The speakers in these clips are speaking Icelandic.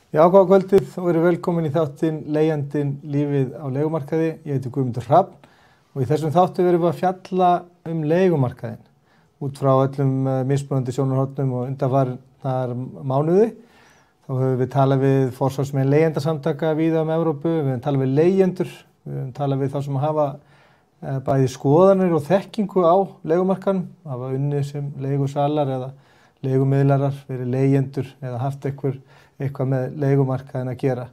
Já, góða kvöldið og verið velkomin í þáttinn Leigjandinn lífið á leigumarkaði. Ég heiti Guðmundur Hrafn og í þessum þáttu verðum við að fjalla leigumarkaðinn út frá öllum mismunandi sjónarhornum og undanfarnar mánuði. Þá höfum við talað við forsvarsmenn leigjendasamtaka víða Evrópu, við höfum talað við leigjendur, við höfum talað við þá sem hafa bæði skoðanir og þekkingu á leigumarkaðnum, hafa unnið sem leigusalar eða leigumiðlarar, verið leigjendur eða haft eitthvað með leigumarkaðinn að gera.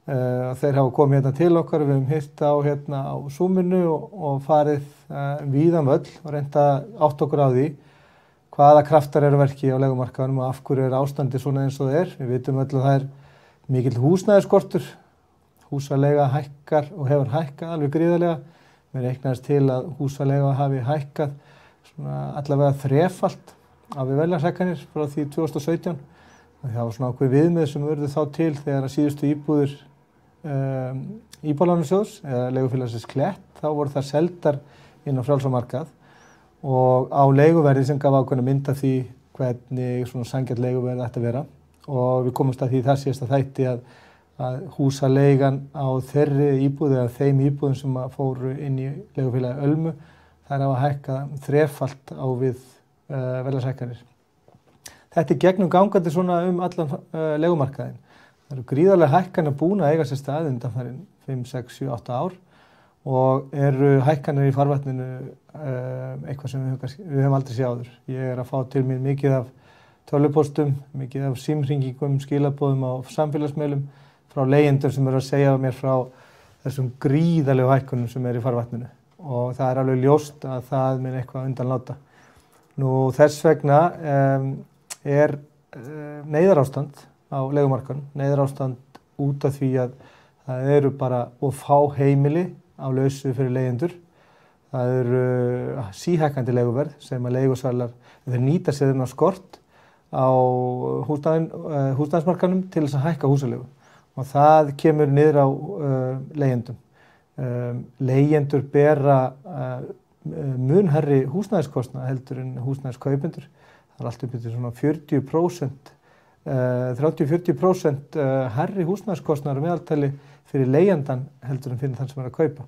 Þeir hafa komið hérna til okkar, við höfum heyrt á hérna á Zoominu og farið víðan völl og reynt að átta okkur á því hvaða kraftar eru verki á leigumarkaðinum og af hverju ástandið svona eins og það er. Við vitum öll að það er mikill húsnæðisskortur, húsaleiga hækkar og hefur hækkað alveg gríðarlega. Við reiknaðist til að húsaleiga hafi hækkað svona allavega þrefalt á við verðlagshækkanir frá því 2017. Það var svona ákveð viðmið sem urðu þá til þegar að síðustu íbúðir Íbúðalánasjóðs eða leigufélagsins Klett, þá voru það seldar inn á frjálsa markað og á leiguverði sem gaf ákveðna mynd af því hvernig svona sanngjarnt leiguverð ætti að vera og við komumst að því þar síðasta þætti að húsaleigan á þeirri íbúð eða þeim íbúðum sem fóru inn í leigufélagi Ölmu, þær hafa hækkað þrefalt á við verðlagshækkanir. Þetta er gegnum gangandi svona allan leigumarkaðinn. Það eru gríðarlega hækkanir búin að eiga sér stað undanfarin 5, 6, 7, 8 ár og eru hækkanir í farvatninu eitthvað sem við höfum aldrei séð áður. Ég er að fá til mín mikið af tölvupóstum, mikið af símhringingum, skilaboðum á samfélagsmiðlum frá leigjendum sem eru að segja mér frá þessum gríðarlegu hækkunum sem eru í farvatninu og það er alveg ljóst að það mun eitthvað undanláta. Nú þess vegna er neyðarástand á leigumarkaðnum, neyðarástand út af því að það eru bara of fá heimili á lausu fyrir leigjendur. Það eru síhækkandi leiguverð sem að leigusalar þeir nýta sér þennan skort á húsnæðismarkaðnum til þess að hækka húsaleigu og það kemur niður á leigjendum. Leigjendur bera mun hærri húsnæðiskostnað heldur en húsnæðiskaupendur. Það er allt upp til svona 40%, 30-40% hærri húsnæðiskostnaður meðaltali fyrir leigjandann heldur en fyrir þann sem er að kaupa.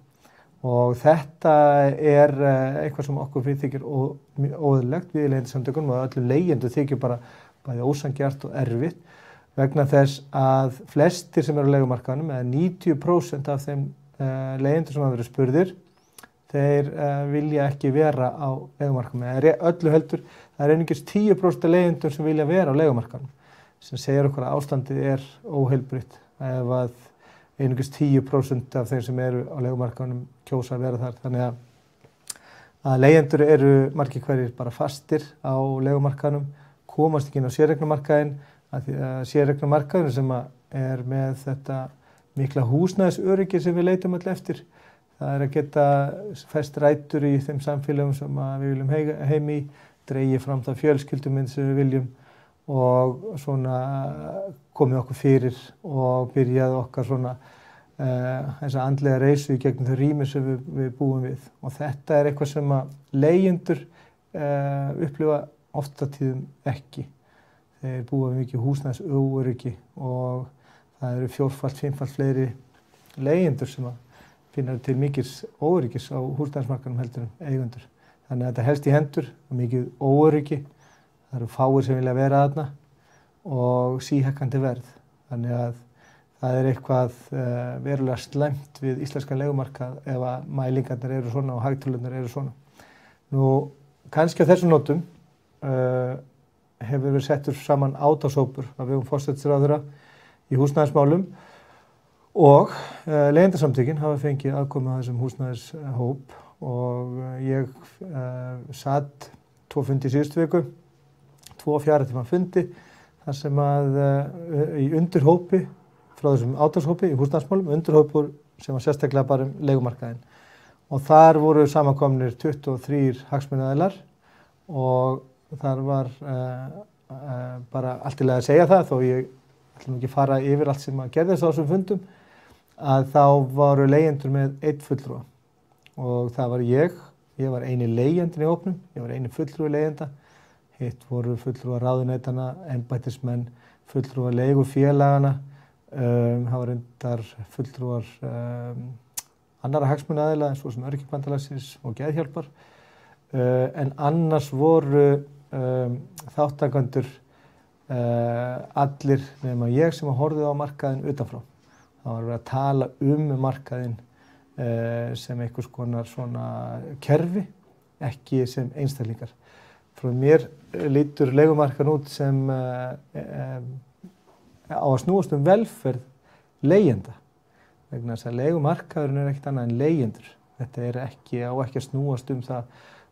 Og þetta er eitthvað sem okkur þykir óeðlilegt við í leigjendasamtökunum og öllum leigjendur þykir bara bæði ósanngjarnt og erfitt vegna þess að flestir sem eru á leigumarkaðnum, eða 90% af þeim leigjendur sem hafa verið spurðir, þeir vilja ekki vera á leigumarkaðnum. Öllu heldur, það er einungis 10% af leigjendur sem vilja vera á leigumarkaðnum, sem segir okkur að ástandið er óheilbrigt ef að einungis 10% af þeim sem eru á leigumarkaðnum kjósa að vera þar. Þannig að leigjendur eru margir hverjir bara fastir á leigumarkaðnum, komast ekki inn á sérregnumarkaðinn, að sérregnumarkaðurinn sem er með þetta mikla húsnæðisöryggi sem við leitum öll eftir. Það er að geta fest rætur í þeim samfélögum sem við viljum heim í, dregið fram það fjölskyldumynd sem við viljum og svona komið okkur fyrir og byrjað okkar svona þessa andlega reisu í gegnum þau rými sem við búum við. Og þetta er eitthvað sem að leigjendur upplifa oft á tíðum ekki. Þeir búa við mikið húsnæðisöryggi og það eru 4-5-falt fleiri leigjendur sem að finna til mikils óöryggis á húsnæðismarkaðnum heldur en eigendur. Þannig að þetta helst í hendur og mikið óöryggi. Það eru fáir sem vilja vera þarna og síhækkandi verð. Þannig að það er eitthvað verulega slæmt við íslenskan leigumarkað ef að mælingarnir eru svona og hagtölurnar eru svona. Nú, kannski á þessum nótum hefur verið settur saman átakshópur af vegum forsætisráðherra í húsnæðismálum og leigjendasamtökin hafa fengið aðkomu að þessum húsnæðishóp og ég satt 2 fundi í síðustu viku, 2 4 tíma fundi þar sem að í undirhópi frá þessum átakshópi í húsnæðismálum, undirhópur sem var sérstaklega bara leigumarkaðinn. Og þar voru samankomnir 23 hagsmunaaðilar og þar var bara allt í lagi að segja það, þó ég ætlum ekki að fara yfir allt sem að gerðist á þessum fundum, að þá voru leigjendur með 1 fulltrúa og það var ég var eini leigjandinn í hópnum, ég var eini fulltrúi leigjenda, hitt voru fulltrúar ráðuneytanna, embættismenn, fulltrúar leigufélagana, hafa reyndar fulltrúar annarra hagsmunaaðila eins og sem Öryrkjabandalagsins og Geðhjálpar, en annars voru þátttakendur allir nema ég sem horfði á markaðinn utanfrá. Það var verið að tala markaðinn sem einhvers konar svona kerfi, ekki sem einstaklingar. Frá mér lítur leigumarkaðurinn út sem á að snúast velferð leigjenda. Vegna þess að leigumarkaðurinn ekkert annað en leigjendur. Þetta á ekki að snúast það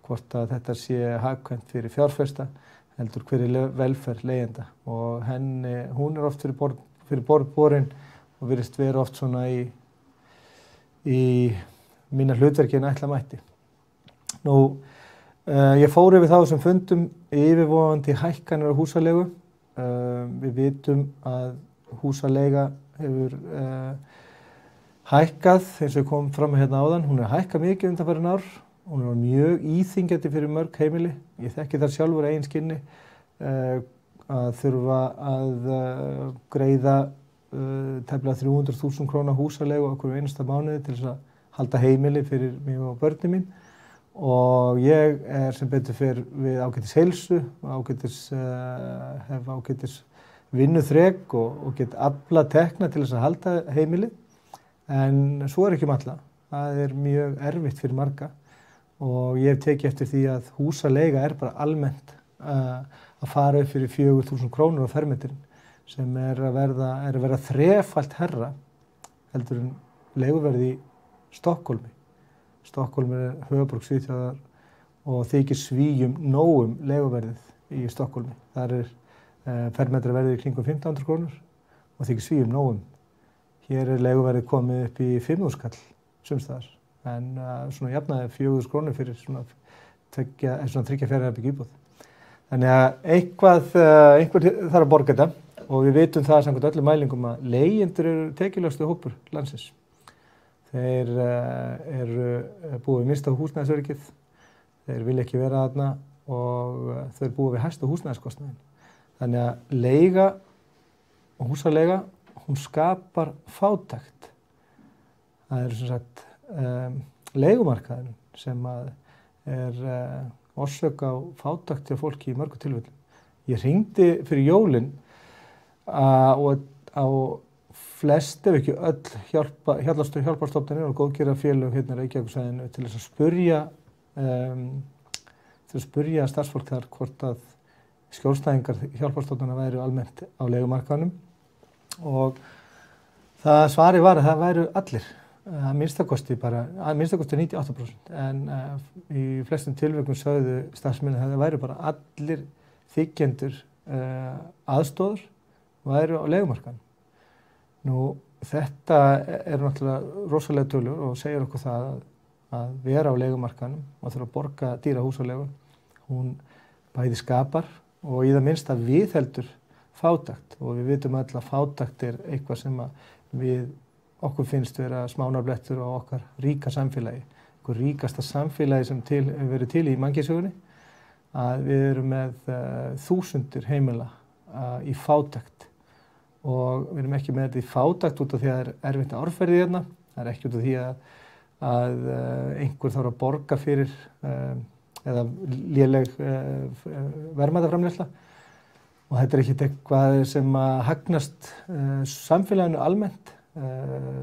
hvort að þetta sé hagkvæmt fyrir fjárfesta, heldur hver velferð leigjenda. Og hún oft fyrir borð borin og virðist vera oft svona í mína hlutverki en ætla mætti. Ég fór yfir þá sem fundum yfirvofandi hækkanir á húsaleigu. Við vitum að húsaleiga hefur hækkað, eins og kom fram hérna áðan. Hún hækkað mikið undanfarin ár. Hún var mjög íþyngjandi fyrir mörg heimili. Ég þekki þar sjálfur eigin skinni að þurfa að greiða tæplega 300.000 króna húsaleigu á hverju einasta mánuði til þess að halda heimili fyrir mig og börnin mín. Og ég sem betur fer við ágætis heilsu, hef ágætis vinnuþrek og get aflað tekna til þess að halda heimili. En svo ekki alla. Það mjög erfitt fyrir marga og ég hef tekið eftir því að húsaleiga bara almennt að fara upp fyrir 4.000 krónur á fermetrinn, sem að verða þrefalt herra heldur en leiguverð í Stokkhólmi. Stokkhólm höfuðborg Svíþjóðar og þykir Svíum nóg leiguverðið í Stokkhólmi. Þar fermetraverðið í kringum 1.500 krónur og þykir Svíum nóg. Hér leiguverðið komið upp í 5.000 kall sums staðar, en svona jafnaði 4.000 krónur fyrir svona 3-4 herbergja íbúð. Þannig að einhver þarf að borga þetta og við vitum það samkvæmt öllum mælingum að leigjendur tekjulægstu hópur landsins. Þeir búið við minnsta húsnæðisöryggið, þeir vilja ekki vera þarna og þeir búið við hæstu húsnæðiskostnaðinn. Þannig að leiga og húsaleiga, hún skapar fátækt. Það sem sagt leigumarkaðurinn sem orsök á fátækt hjá fólki í mörgum tilfellum. Ég hringdi fyrir jólin og á flest ef ekki öll hjálparstofnanir og góðgerðarfélög hérna í Reykjavíkursvæðinu til þess að spyrja starfsfólk þar hvort að skjólstæðingar hjálparstofnana væru almennt á leigumarkaðnum og það svari var að það væru allir, að minnstakosti 98%, en í flestum tilvikum sögðu starfsmenn að það væru bara allir þiggjendur aðstoðar væru á leigumarkaðnum. Þetta náttúrulega rosalega tölur og segir okkur það að vera á leigumarkaðnum og þurfa að borga dýra húsaleigu. Hún bæði skapar og í það minnsta viðheldur fátækt og við vitum öll að fátækt eitthvað sem okkur finnst vera smánarblettur á okkar ríka samfélagi. Okkur ríkasta samfélagi sem hefur verið til í mannkynssögunni, að við erum með þúsundir heimila í fátækt. Og við erum ekki með þetta í fátækt út af því að það erfitt að árferði hérna. Það ekki út af því að einhver þarf að borga fyrir eða léleg verðmætaframleiðsla. Og þetta ekkert eitthvað sem að hagnast samfélaginu almennt.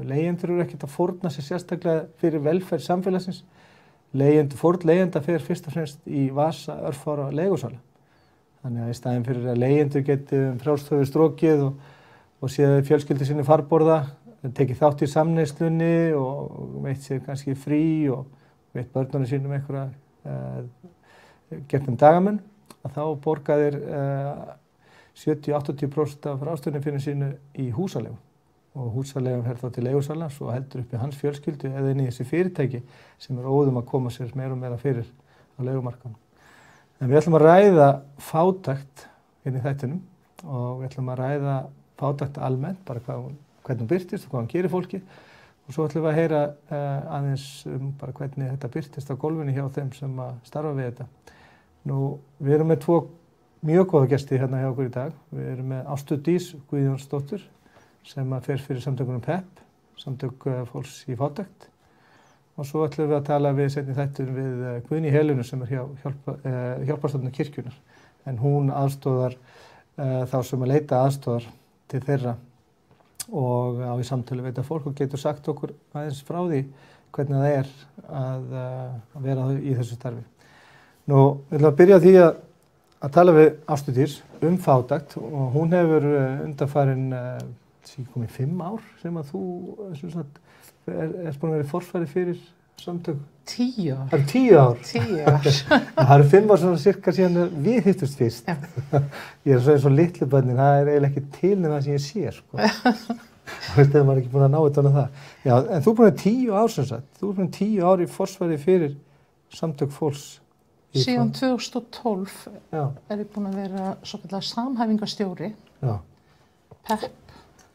Leigjendur eru ekkert að fórna sér sérstaklega fyrir velferð samfélagsins. Fórn leigjenda fer fyrst og fremst í vasa örfára leigusala. Þannig að í staðinn fyrir að leigjendur geti frjálst höfuð strokið og séð fjölskyldu sinni farborða, tekið þátt í samneyslunni og veitt sér kannski frí og veitt börnunum sínum gert dagamenn, að þá borga þeir 70-80% af ráðstöfunum fyrir sínu í húsaleigu. Og húsaleigan fer þá til leigusala og heldur uppi hans fjölskyldu eða inn í þessi fyrirtæki sem óðum að koma sér meira og meira fyrir á leigumarkaðnum. En við ætlum að ræða fátækt hérna í þættinum og við ætlum að ræða fátækt almennt, bara hvernig hún birtist og hvað hún gerir fólki og svo ætlum við að heyra aðeins bara hvernig þetta birtist á gólfinu hjá þeim sem að starfa við þetta. Við erum með 2 mjög góða gesti hérna hjá okkur í dag. Við erum með Ástu Dís Guðjónsdóttur sem að fer fyrir samtökunum PEP, samtök fólks í fátækt. Og svo ætlum við að tala við seinni þættur við Guðný Helenu sem hjá Hjálparstofnun kirkjunnar. En hún aðstoðar þá sem að leita aðstoðar til þeirra og á í samtölu veita fólk og getur sagt okkur aðeins frá því hvernig það er að vera í þessu starfi. Nú, við ætlum að byrja því að tala við Ástu Dís fátækt og hún hefur undanfarin 5 ár sem að þú er búin að vera forsvari fyrir samtök? 10 ár. Það eru 10 ár? 10 ár. Það eru 5 ár svona cirka síðan við hittust fyrst. Ég er svo litlu börnin, það er eiginlega ekki til nema það sem ég sé, sko. Það veist að maður ekki búin að ná þetta á það. Já, en þú er búin að 10 ár sem sagt. Þú er búin að 10 ár í forsvari fyrir samtök fólks. Síðan 2012 er ég búin að vera svokallega samhæfingarstjóri. Já. PEP.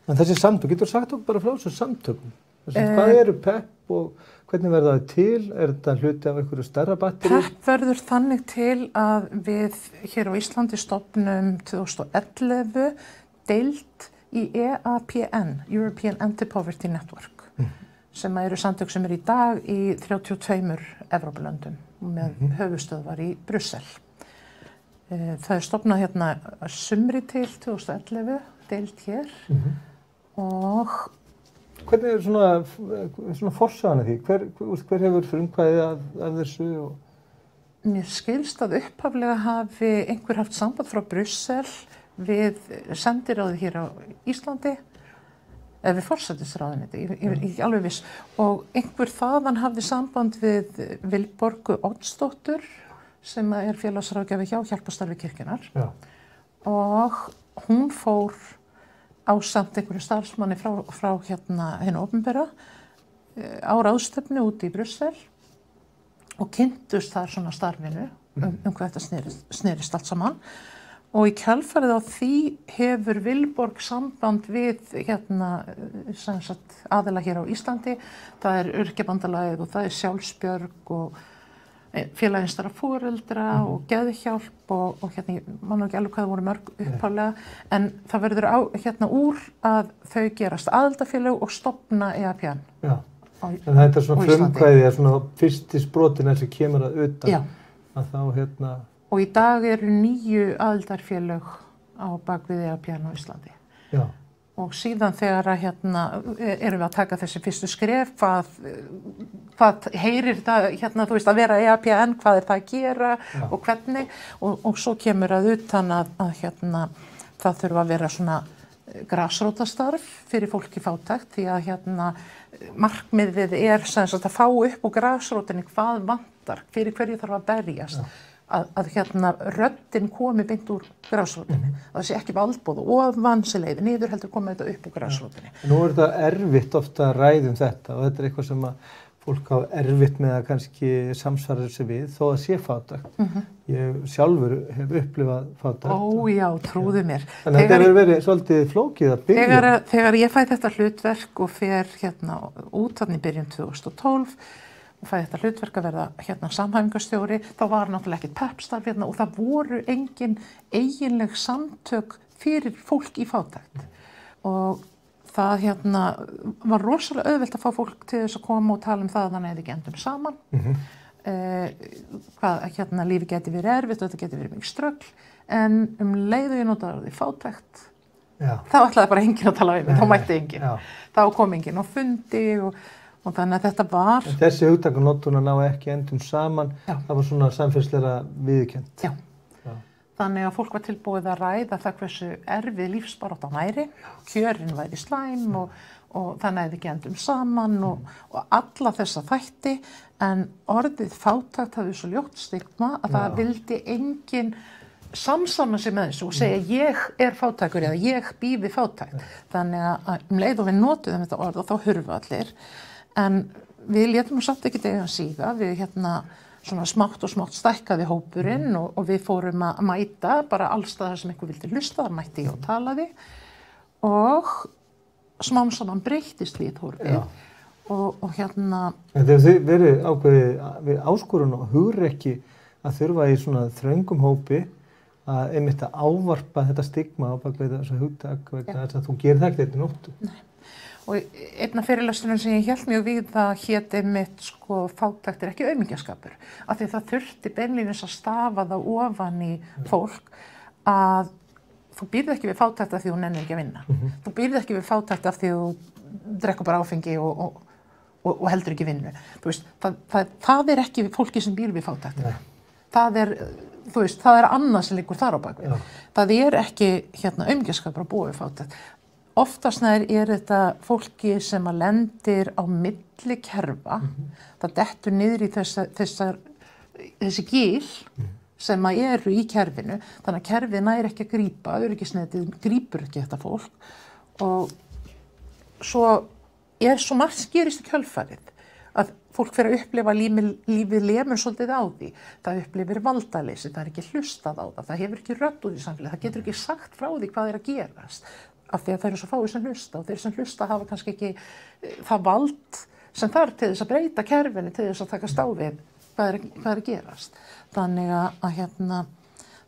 En þessi samtök, getur sagt okkur bara frá þessu samtökum? Hvað eru PEP og hvernig verða það til? Er þetta hluti af einhverju stærra batteri? PEP verður þannig til að við hér á Íslandi stofnum 2011 deild í EAPN, European Anti-Poverty Network, sem eru samtök sem eru í dag í 32 Evrópulöndum með höfuðstöðvar í Brussel. Það er stofnað hérna að sumri til 2011, deild hér og hvernig er svona forsagan af því? Hver hefur frumkvæðið af þessu? Mér skilst að upphaflega hafi einhver haft samband frá Brussel við sendiráðið hér á Íslandi, eða við forsætisráðuneytið, ég er ekki alveg viss. Og einhver þaðan hafði samband við Vilborgu Oddsdóttur, sem er félagsráðgjafi hjá Hjálparstarfi kirkjunnar. Já. Og hún fór ásamt einhverju starfsmanni frá hinu opinbera á ráðstefnu úti í Brussel og kynntust þar svona starfinu hvað þetta snerist allt saman. Og í kjölfarið á því hefur Vilborg samband við aðila hér á Íslandi. Það er Öryrkjabandalagið og það er Sjálfsbjörg og félagið einstæðra foreldra og geðhjálp og ég man ekki alveg hvað það voru mörg upphaflega, en það verður úr að þau gerast aðildarfélög og stofna EAPN. Já, en þetta er svona frumkvæði, svona fyrsti sprotin sem kemur að utan. Já. Að þá Og í dag eru 9 aðildarfélög á bakvið EAPN á Íslandi. Já. Og síðan þegar erum við að taka þessi fyrstu skref, hvað heyrir það, þú veist, að vera EAPN, hvað er það að gera og hvernig, og svo kemur að utan að það þurfa að vera svona grasrótastarf fyrir fólk í fátækt, því að markmiðið er sem sagt að fá upp úr grasrótinni hvað vantar, fyrir hverju þarf að berjast. Að röddin komi beint úr grasrótinni. Það sé ekki valdboð og ofan sem leiðir niður heldur komið þetta upp úr grasrótinni. Nú er þetta erfitt ofta að ræða þetta og þetta er eitthvað sem að fólk á erfitt með að kannski samsvara þessu við þó að sé fátækt. Ég sjálfur hef upplifað fátækt. Ó já, trúðu mér. Þannig að þetta hefur verið svolítið flókið að byrja. Þegar ég fæ þetta hlutverk og fer út í byrjun 2012 og fæði þetta hlutverk að verða samhæfingarstjóri, þá var náttúrulega ekkert PEP-starf og það voru engin eiginleg samtök fyrir fólk í fátækt. Og það var rosalega auðvelt að fá fólk til þess að koma og tala um það að þannig að þið endum saman. Hvað lífi geti verið erfitt og þetta geti verið mikið ströggl, en leið og ég notaði orðið fátækt, þá ætlaði bara enginn að tala um mig, þá mætti enginn. Þá kom enginn á fundi og þannig að þetta var... En þessi hugtakanótun að ná ekki endum saman, það var svona samfélagslega viðurkennt. Já. Þannig að fólk var tilbúið að ræða það hversu erfið lífsbarátta væri, kjörin væri slæm og þannig að ekki endum saman og alla þessa þætti, en orðið fátækt hafði svo ljótt stigma að það vildi enginn samsama sig með þessu og segja ég er fátækur eða ég bý við fátækt. Þannig að leið og við notuðum þetta orð og þá hurfu allir. En við létum samt ekki eiga að síga, við svona smátt og smátt stækkaði hópurinn og við fórum að mæta bara allstaðar sem einhver vildi hlusta, það mætti ég og talaði og smám saman breyttist viðhorfið og En þegar þið verið ákveðið við áskorun og hugrekki að þurfa í svona þröngum hópi að einmitt að ávarpa þetta stigma á bakvið þessu hugtak vegna þess að þú gerir það ekki þetta nóttu. Nei. Og einn af fyrirlesturinn sem ég hélt mjög við það hét einmitt sko fátækt er ekki aumingjaskapur. Af því það þurfti beinlínis að stafa það ofan í fólk að þú býrð ekki við fátækt af því þú nennir ekki að vinna. Þú býrð ekki við fátækt af því þú drekkur bara áfengi og heldur ekki vinnu. Þú veist, það er ekki fólki sem býr við fátækt. Það er, þú veist, það er annað sem liggur þar á bakvið. Það er ekki aumingjaskapur að búa við fátækt. Oftast nær er þetta fólki sem að lendir á milli kerfa. Það dettur niður í þessi gil sem að eru í kerfinu. Þannig að kerfið nær ekki að grípa, öryggisnetið grípur ekki þetta fólk og svo margt gerist í kjölfarið að fólk fer að upplifa lífið lemur svolítið á því. Það upplifir valdaleysi, það er ekki hlustað á það, það hefur ekki rödd út í samfélagi, það getur ekki sagt frá því hvað er að gerast. Af því að það eru svo fáir sem hlusta og þeir sem hlusta hafa kannski ekki það vald sem þarf til þess að breyta kerfinu, til þess að takast á við hvað er að gerast. Þannig að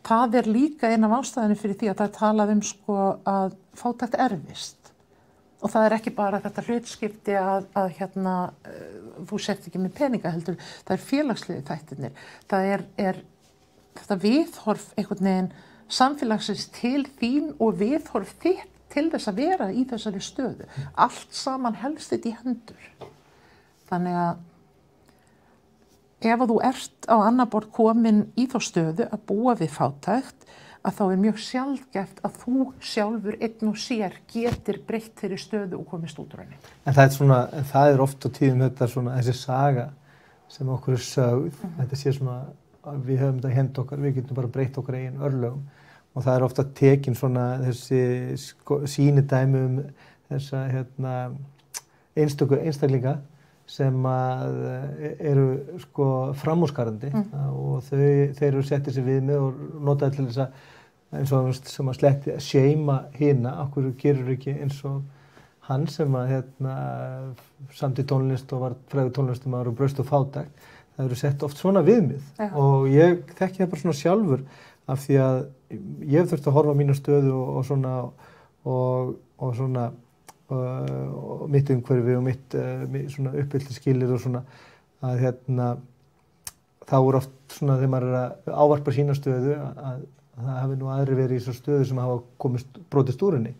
það er líka einn af ástæðunum fyrir því að það er talað um sko að fátækt erfist. Og það er ekki bara þetta hlutskipti að þú sért ekki með peninga heldur, það er félagslegu þættirnir. Það er þetta viðhorf einhvern veginn samfélagsins til þín og viðhorf þitt til þess að vera í þessari stöðu. Allt saman helst þetta í hendur. Þannig að ef þú ert á annað borð komin í þá stöðu að búa við fátækt, að þá er mjög sjaldgæft að þú sjálfur einn og sér getur breytt þeirri stöðu og komist út úr henni. En það er oft á tíðum þessi saga sem okkur er sögð. Þetta sé svona, við höfum þetta í hendi okkar, við getum bara breytt okkar eigin örlögum. Og það er ofta tekin svona þessi sýnidæmi þessa einstaklinga sem eru sko framúrskarandi og þeir eru settið sér við með og notaði til þess að eins og sem að sletti að shama hina, okkur gerur ekki eins og hann sem að samdi tónlist og var frægur tónlistarmaður og braust og fátækt. Það eru sett oft svona viðmið og ég þekki það bara svona sjálfur af því að ég hef þurft að horfa á mína stöðu og mitt umhverfi og mitt svona uppfylltiskilyrði og svona að þá er oft svona þegar maður er að ávarpa sína stöðu að það hafi nú aðri verið í svo stöðu sem hafa brotist úr henni.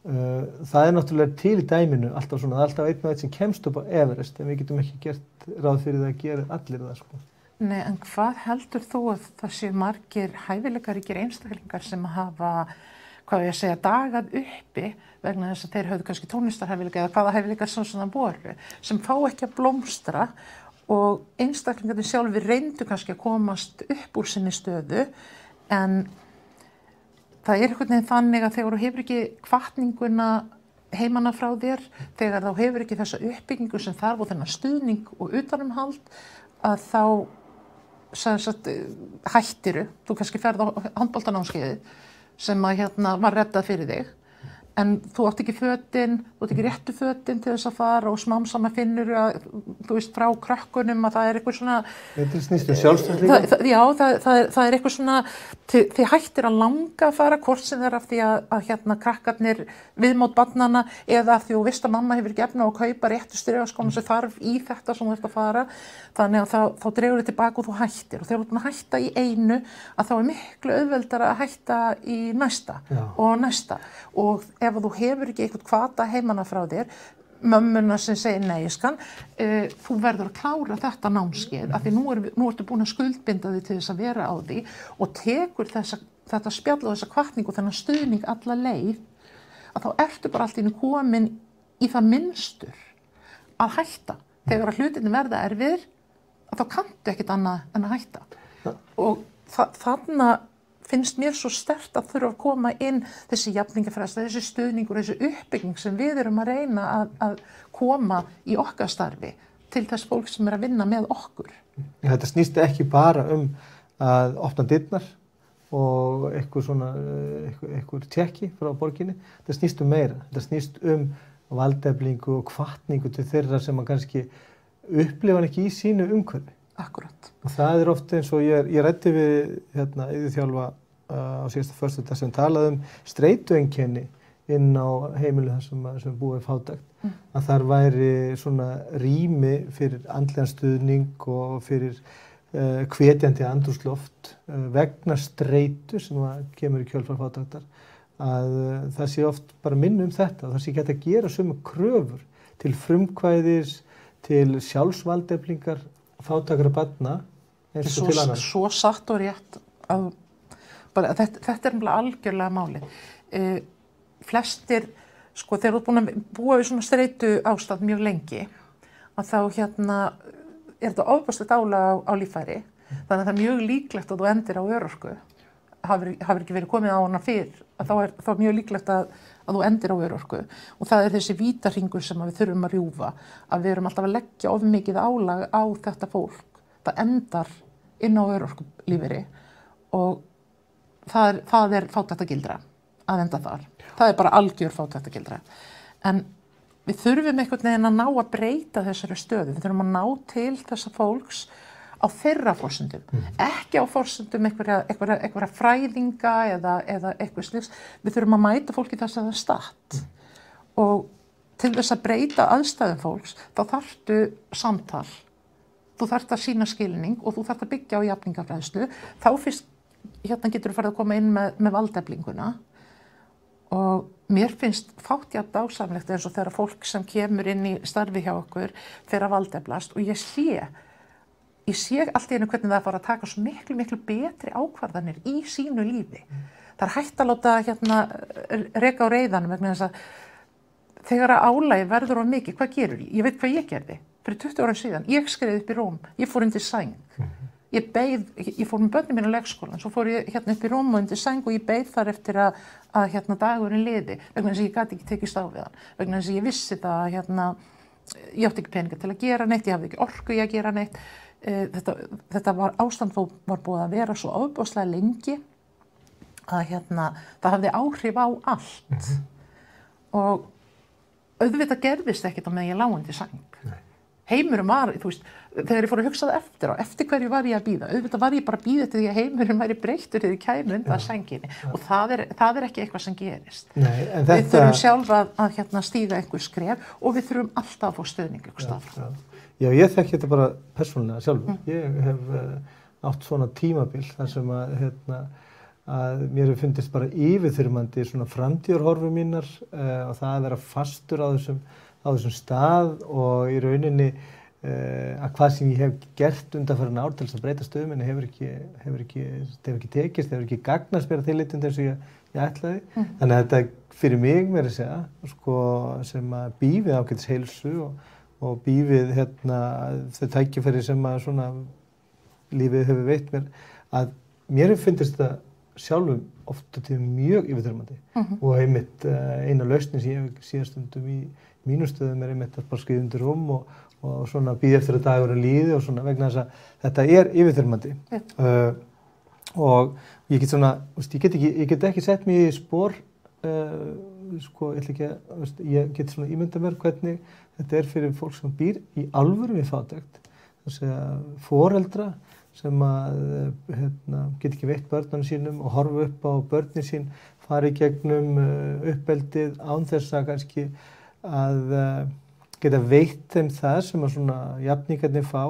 Það er náttúrulega til í dæminu alltaf svona, það er alltaf einn og einn sem kemst upp á Everest en við getum ekki gert ráð fyrir það að gera allir það sko. Nei, en hvað heldur þú að það séu margir hæfileikaríkir einstaklingar sem hafa, hvað ég að segja, dagað uppi vegna þess að þeir höfðu kannski tónlistarhæfileika eða hvaða hæfileikar sem svona voru, sem fá ekki að blómstra og einstaklingarnir sjálfur reyndu kannski að komast upp úr sinni stöðu en það er einhvern veginn þannig að þegar þú hefur ekki hvatninguna heimanna frá þér, þegar þú hefur ekki þessa uppbyggingu sem þarf og þennan stuðning og utanumhald að þá hættiru, þú kannski ferð á handboltanámskeiðið sem að var reddað fyrir þig en þú átt ekki fötin, þú átt ekki réttu fötin til þess að fara og smám saman finnur að, þú veist, frá krökkunum að það er eitthvað svona... Þetta snýst sjálfstöð líka? Já, það er eitthvað svona, þið hættir að langa að fara, hvort sem er af því að krakkarnir viðmót barnanna eða af því þú veist að mamma hefur ekki efni á að kaupa réttu strigaskóna sem þarf í þetta sem þú ert að fara. Þannig að þá dregur þið tilbaka og þú hættir og þegar þú ert búin að hætta í einu að þá er miklu auðveldara að hætta í næsta og næsta og ef þú hefur ekki eitthvað hvata heimanna frá þér, mömmuna sem segir nei, þú verður að klára þetta námskeið af því nú ertu búin að skuldbinda þig til þess að vera á því og tekur þetta spjall og þessa hvatning og þennan stuðning alla leið að þá ertu bara allt í einu komin í það minnstur að hætta. Þegar að hlutinni verða erfiðir að þá kanntu ekkert annað en að hætta. Og þarna finnst mér svo sterkt að þurfa að koma inn þessi jafningafræðsla, þessi stuðningur, þessi uppbygging sem við erum að reyna að koma í okkar starfi til þess fólk sem er að vinna með okkur. Þetta snýst ekki bara að opna dyrnar og eitthvað tjekki frá borginni. Þetta snýst meira. Þetta snýst valdeflingu og hvatningu til þeirra sem að kannski upplifa hann ekki í sínu umhverfi. Akkurat. Og það er oft eins og ég ræddi við yfirþjálfa á síðasta föstudag sem talaði streitueinkenni inn á heimilu þar sem búa í fátækt, að þar væri svona rými fyrir andlegan stuðning og fyrir hvetjandi andrúmsloft vegna streitu sem kemur í kjölfar fátæktar, að það sé oft bara minna þetta, það sé ekki hægt að gera sömu kröfur til frumkvæðis, til sjálfsvaldeflingar fátækra barna eins og til annars. Svo satt og rétt að bara, þetta er algjörlega málið. Flestir, sko, þegar þú ert búin að búa við svona streitu ástand mjög lengi, að þá er þetta ofboðslegt álag á líffæri, þannig að það er mjög líklegt að þú endir á örorku. Hafir ekki verið komið á hana fyrr, að þá er mjög líklegt að þú endir á örorku. Og það er þessi vítahringur sem við þurfum að rjúfa, að við erum alltaf að leggja of mikið álag á þetta fólk. Það endar inn á örorkulífeyri og það er fátæktargildra að enda þar. Það er bara algjör fátæktargildra. En við þurfum einhvern veginn að ná að breyta þessari stöðu. Við þurfum að ná til þessa fólks á þeirra forsendum, ekki á forsendum einhverja fræðinga eða eitthvað slíks. Við þurfum að mæta fólki þess að það er statt. Og til þess að breyta aðstæðum fólks, þá þarftu samtal. Þú þarft að sýna skilning og þú þarft að byggja á jafningafræðslu. Þá fyrst getur þú farið að koma inn með valdeflinguna. Og mér finnst fátt jafn dásamlegt eins og þegar fólk sem kemur inn í starfi hjá okkur fer að valdeflast og ég sé allt í einu hvernig það fara að taka svo miklu betri ákvarðanir í sínu lífi. Það er hægt að láta reka á reiðanum vegna þess að þegar álagið verður of mikið, hvað gerur ég? Ég veit hvað ég gerði. Fyrir 20 ára síðan, ég skreið upp í rúm, ég fór undir sæng. Ég fór með börnin mín á leikskólan, svo fór ég upp í rúm og undir sæng og ég beið þar eftir að dagurinn liði, vegna þess að ég gat ekki tekist á við hann, vegna þess að ég vissi það að ég átti ekki peninga til að gera neitt, ég hafði ekki orku í að gera neitt. Þetta ástand var búið að vera svo ofboðslega lengi að það hafði áhrif á allt. Og auðvitað gerðist ekkert á meðan ég lá undir sæng. Heimurum var, þú veist, þegar ég fór að hugsa það eftir hverju var ég að bíða. Auðvitað var ég bara að bíða til því að heimurinn væri breyttur þegar ég kæmi undan sænginni. Og það er ekki eitthvað sem gerist. Nei, en við þurfum sjálf að stíga einhver skref og við þurfum alltaf að fá stuðning einhvers staðar. Já, ég þekki þetta bara persónulega sjálfur. Ég hef átt svona tímabil þar sem að mér hefur fundist bara yfirþyrmandi svona framtíðarhorfur mínar og það að vera fastur á þessum stað og í rauninni að hvað sem ég hef gert undanfarin ár til þess að breyta stöðu minni hefur ekki tekist, hefur ekki gagnast mér að tillitund eins og ég ætlaði. Þannig að þetta fyrir mig meira að segja, sko, sem að býfið ágætis heilsu og býfið þau tækifæri sem að svona lífið hefur veitt mér, að mér hefur fundist þetta sjálfum ofta til mjög yfirþyrmandi og einmitt eina lausnin sem ég hef síðastundum í mínum stöðum einmitt að bara skrifa undir rúm og svona bíða eftir að dagurinn líði og svona vegna þess að þetta er yfirþyrmandi. Og ég get svona, ég get ekki sett mig í spor, sko, ég get svona ímyndað mér hvernig þetta er fyrir fólk sem býr í alvöru við fátækt, þess að foreldra sem að get ekki veitt börnunum sínum og horfa upp á börnin sín, fara í gegnum uppeldið án þess að kannski að geta veitt þeim það sem að svona jafningarnir fá,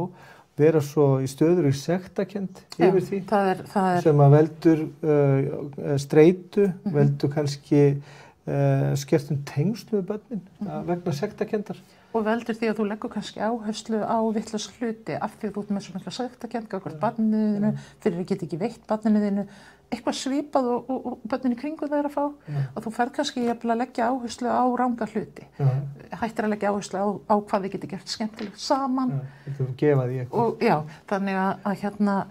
vera svo í stöður í sektarkennd yfir því, það er sem að veldur streitu, veldur kannski skertum tengslu við börnin vegna sektarkenndar. Og veldur því að þú leggur kannski áherslu á vitlausa hluti af því að þú ert með svo mikla sektarkennd gagnvart barninu þínu, fyrir að geta ekki veitt barninu þínu, eitthvað svipað og börnin í kringum það er að fá, og þú ferð kannski að leggja áherslu á ranga hluti. Hættir að leggja áherslu á hvað þið geti gert skemmtilegt saman. Þú gefa því eitthvað. Og já, þannig að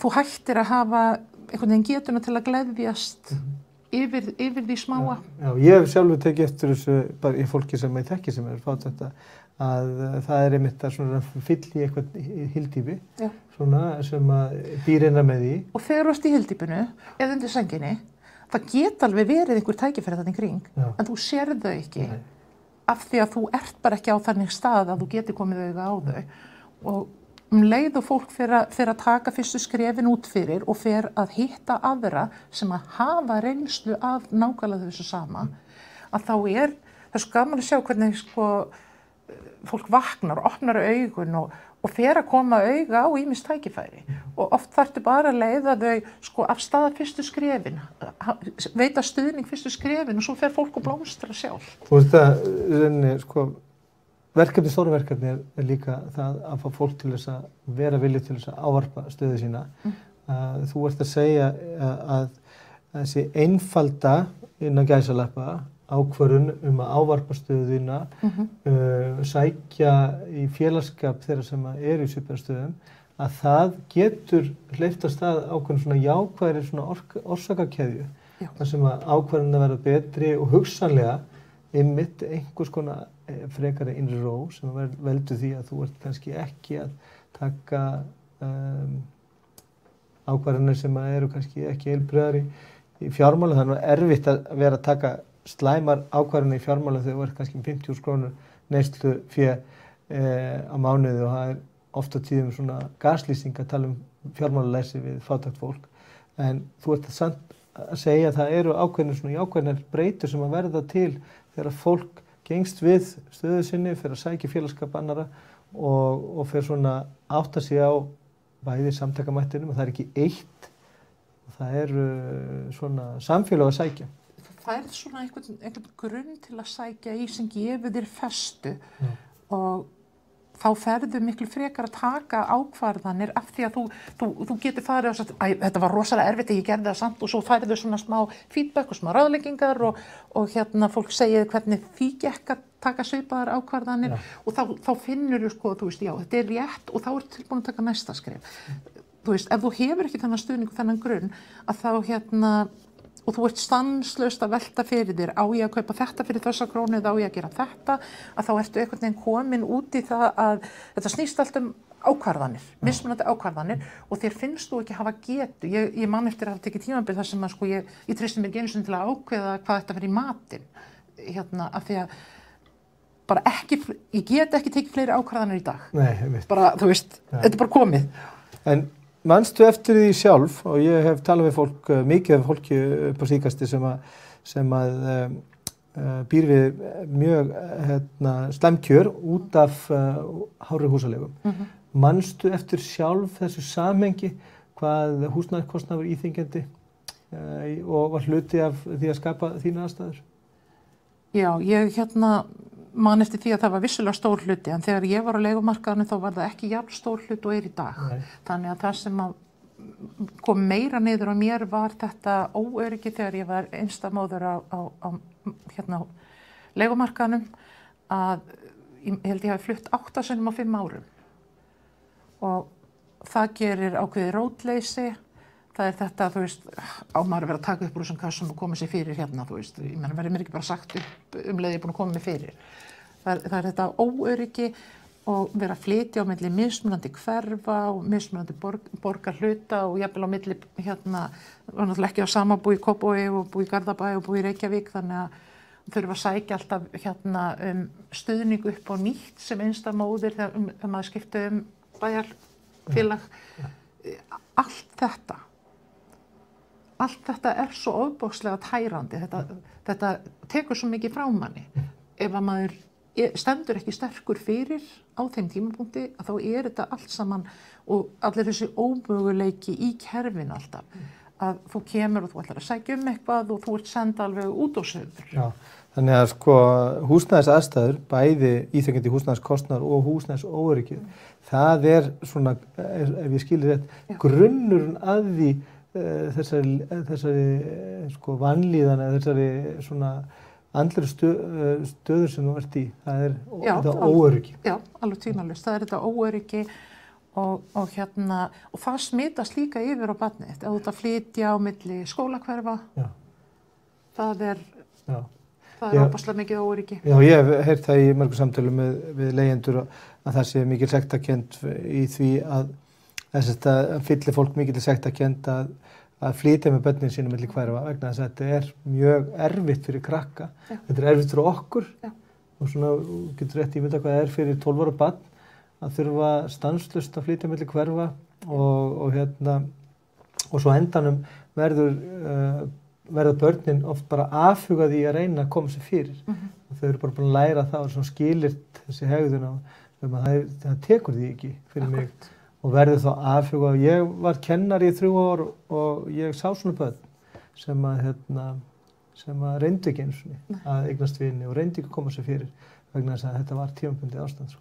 þú hættir að hafa einhvern veginn getuna til að gleðjast yfir því smáa. Já, ég hef sjálfur tekið eftir þessu bara í fólki sem ég þekki sem fátækt að það er einmitt að svona fyll í eitthvað hyldýpi svona sem að býr innan með því. Og þegar þú ert í hyldýpinu eða undir sænginni, það geta alveg verið einhver tækifæri þarna í kring, en þú sérð þau ekki af því að þú ert bara ekki á þannig stað að þú geti komið auga á þau. Og leið og fólk fer að taka fyrstu skrefin út fyrir og fer að hitta aðra sem að hafa reynslu af nákvæmlega þessu sama, að þá það er svo gaman að sjá hvernig sko, fólk vaknar, opnar augun og fer að koma auga á ýmis tækifæri og oft þarftu bara að leiða þau sko, af stað fyrstu skrefin, veita stuðning fyrstu skrefin og svo fer fólk og blómstra sjálf. Og þetta sko, stóru verkefni er líka það að fá fólk til þess að vera viljug til þess að ávarpa stöðu sína. Þú ert að segja að þessi einfalda innan gæsalappa ákvörðun að ávarpa stöðuna, sækja í félagsskap þeirra sem eru í svipaðstöðum, að það getur hleypt af stað ákveðin svona jákvæðri svona orsakakeðju, þar sem að ákvörðun að verða betri og hugsanlega einmitt einhvers konar frekari innri ró sem veldur því að þú ert kannski ekki að taka ákvarðanir sem eru kannski ekki heilbrigðar í fjármálum. Það er erfitt að vera að taka slæmar ákvarðanir í fjármálum þegar þú ert kannski 50.000 krónur neyslu fé á mánuði og það er oft á tíðum svona gaslýsing að tala fjármálaleysi við fátækt fólk. En þú ert að segja að það eru ákveðnir svona jákvæðnar breytur sem að verða til þegar fólk gengst við stöðu sinni, fyrir að sækja félagsskap annara og fyrir svona átta sig á bæði samtakamættinum og það er ekki eitt, það eru svona samfélag að sækja. Það er svona einhvern grunn til að sækja í sem gefur þér festu og þá ferðu miklu frekar að taka ákvarðanir af því að þú getur farið og sagt, þetta var rosalega erfitt, ég gerði það samt og svo færðu svona smá feedback og smá ráðleggingar og fólk segir hvernig því gekk að taka svipaðar ákvarðanir og þá finnur sko, þú veist, já, þetta er rétt og þá er tilbúin að taka næsta skref. Þú veist, ef þú hefur ekki þennan stuðning og þennan grunn að þá og þú ert stanslaust að velta fyrir þér, á ég að kaupa þetta fyrir þessa krónu eða á ég að gera þetta, að þá ertu einhvern veginn komin út í það að þetta snýst allt ákvarðanir, mismunandi ákvarðanir og þér finnst þú ekki hafa getu. Ég man eftir að hafa tekið tímabil þar sem að sko ég treysti mér ekki einu sinni til að ákveða hvað þetta fyrir í matinn, af því að bara ég get ekki tekið fleiri ákvarðanir í dag. Nei, ég veit. Bara, þú veist, þetta er bara komið. En manstu eftir því sjálf, og ég hef talað við fólk, mikið af fólki upp á síðkasti sem að býr við mjög slæmkjör út af hárri húsalegum. Manstu eftir sjálf þessu samhengi hvað húsnæðiskostnaður var íþyngjandi og var hluti af því að skapa þínar aðstæður? Já, ég man eftir því að það var vissulega stór hluti en þegar ég var á leigumarkaðinu þá var það ekki jafn stór hluti og er í dag. Nei. Þannig að það sem kom meira niður á mér var þetta óöryggi þegar ég var einstamóður á leigumarkaðinum að ég held ég hafi flutt 8 sinnum á 5 árum og það gerir ákveðið rótleysi. Það er þetta, þú veist, á maður að vera að taka upp úr þessum kassum og koma sér fyrir hérna, þú veist. Ég meina, verður mér ekki bara sagt upp leið ég er búin að koma mér fyrir. Það er þetta óöryggi og vera að flytja á milli mismunandi hverfa og mismunandi borgarhluta og jafnvel á milli, var náttúrulega ekki á sama búi í Kópavogi og búi í Garðabæ og búi í Reykjavík, þannig að þurfa að sækja alltaf stuðning upp á nýtt sem einstamóðir þegar maður skipti bæjarfélag. Allt þetta er svo ofboðslega tærandi, þetta tekur svo mikið frá manni. Ef að maður stendur ekki sterkur fyrir á þeim tímapunkti, að þá er þetta allt saman og allir þessi ómöguleiki í kerfinu alltaf. Að þú kemur og þú ætlar að sækja eitthvað og þú ert senda alveg út á söður. Já, þannig að sko húsnæðisaðstæður, bæði íþyngjandi húsnæðiskostnaður og húsnæðisóöryggið, það er svona, ef ég skilur rétt, grunnurinn að því þessari sko vanlíðan eða þessari svona andlegri stöður sem þú ert í, það er þetta óöryggi. Já, alveg tvímælalaust, það er þetta óöryggi og það smitast líka yfir á barnið. Ef þú ert að flytja á milli skólahverfa, það er ofboðslega mikið óöryggi. Já, ég hef heyrt það í mörgum samtölum við leigjendur að það sé mikil sektarkennd í því að fyllir fólk mikil sektarkennd að flytja með börnin sínum milli hverfa vegna þess að þetta er mjög erfitt fyrir krakka. Þetta er erfitt fyrir okkur og svona getur rétt ímynda hvað það er fyrir 12 ára barn að þurfa stanslaust að flytja milli hverfa og svo endanum verða börnin oft bara afhugað í að reyna að koma sér fyrir. Þau eru bara búin að læra það og svona skilyrt þessi hegðun að það tekur því ekki fyrir mig og verður þá afhugað. Ég var kennari í 3 ár og ég sá svona börn sem að reyndu ekki eins og að eignast vini og reyndu ekki að koma sér fyrir vegna þess að þetta var tímabundið ástand.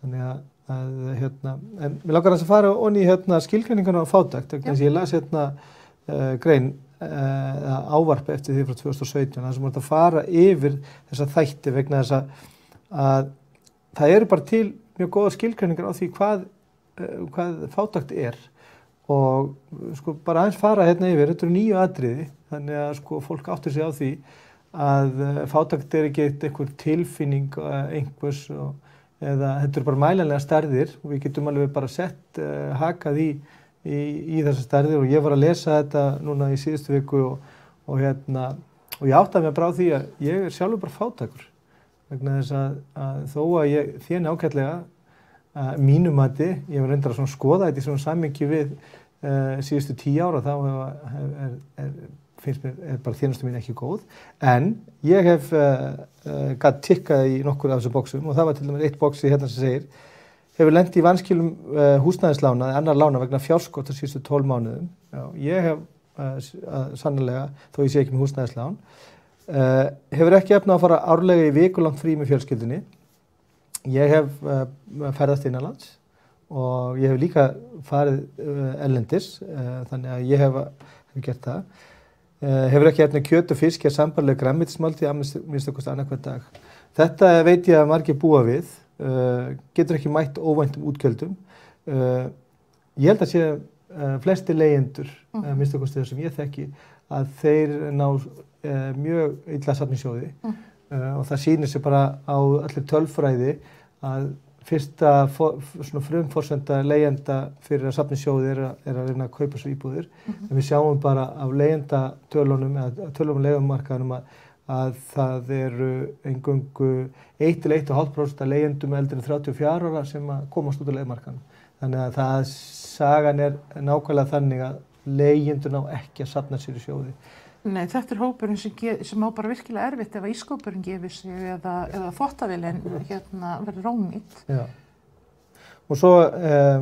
Þannig en mér langar að fara onni í skilgreininguna á fátækt. Ég las grein ávarp eftir því frá 2017 þar sem voru að fara yfir þessa þætti vegna þess að það eru bara til mjög góða skilgreiningar á því hvað fátækt er og sko bara aðeins fara yfir, þetta eru 9 atriði þannig að sko fólk áttur sig á því að fátækt er ekki einhver tilfinning einhvers eða þetta eru bara mælanlega stærðir og við getum alveg bara sett hakað í þessar stærðir og ég var að lesa þetta núna í síðustu viku og ég áttaði mig bara á því að ég er sjálfur bara fátækur vegna þess að þó að ég þéni ágætlega mínu mati, ég var reyndar að skoða þetta í svona samhengi við síðustu 10 ára þá finnst mér bara þjónusta mín ekki góð en ég hef gat tikkað í nokkur af þessum boxum og það var til dæmis eitt boxi sem segir hefur lent í vanskilum húsnæðislána eða annar lána vegna fjárskorts á síðustu 12 mánuðum. Já, ég hef sannarlega, þó ég sé ekki með húsnæðislán, hefur ekki efni á að fara árlega í vikulangt frí með fjölskyldunni. Ég hef ferðast innanlands og ég hef líka farið erlendis, þannig að ég hef gert það. Hefur ekki efni kjöt og fisk eða sambærileg grænmetismáltíð að minnsta kosti annað hvern dag. Þetta veit ég að margir búa við. Getur ekki mætt óvæntum útgjöldum. Ég held að sé flestir leigjendur, minnsta kosti þessum ég þekki, að þeir ná mjög illa safningssjóði og það sýnir sig bara á allir tölfræði að fyrsta frumforsenda leigjenda fyrir að safningssjóði er að reyna að kaupa svo íbúðir. En við sjáum bara af leigjendatölunum eða tölum á leigumarkaðnum að það eru eingöngu 1–1,5% af leigjendum eldri en 34 ára sem að komast út á leigumarkaðnum. Þannig að sagan er nákvæmlega þannig að leigjendur ná ekki að safna sér í sjóði. Nei, þetta er hópurinn sem á bara virkilega erfitt ef að ísskápurinn gefur sig eða þvottavélin verður ónýtt. Já. Og svo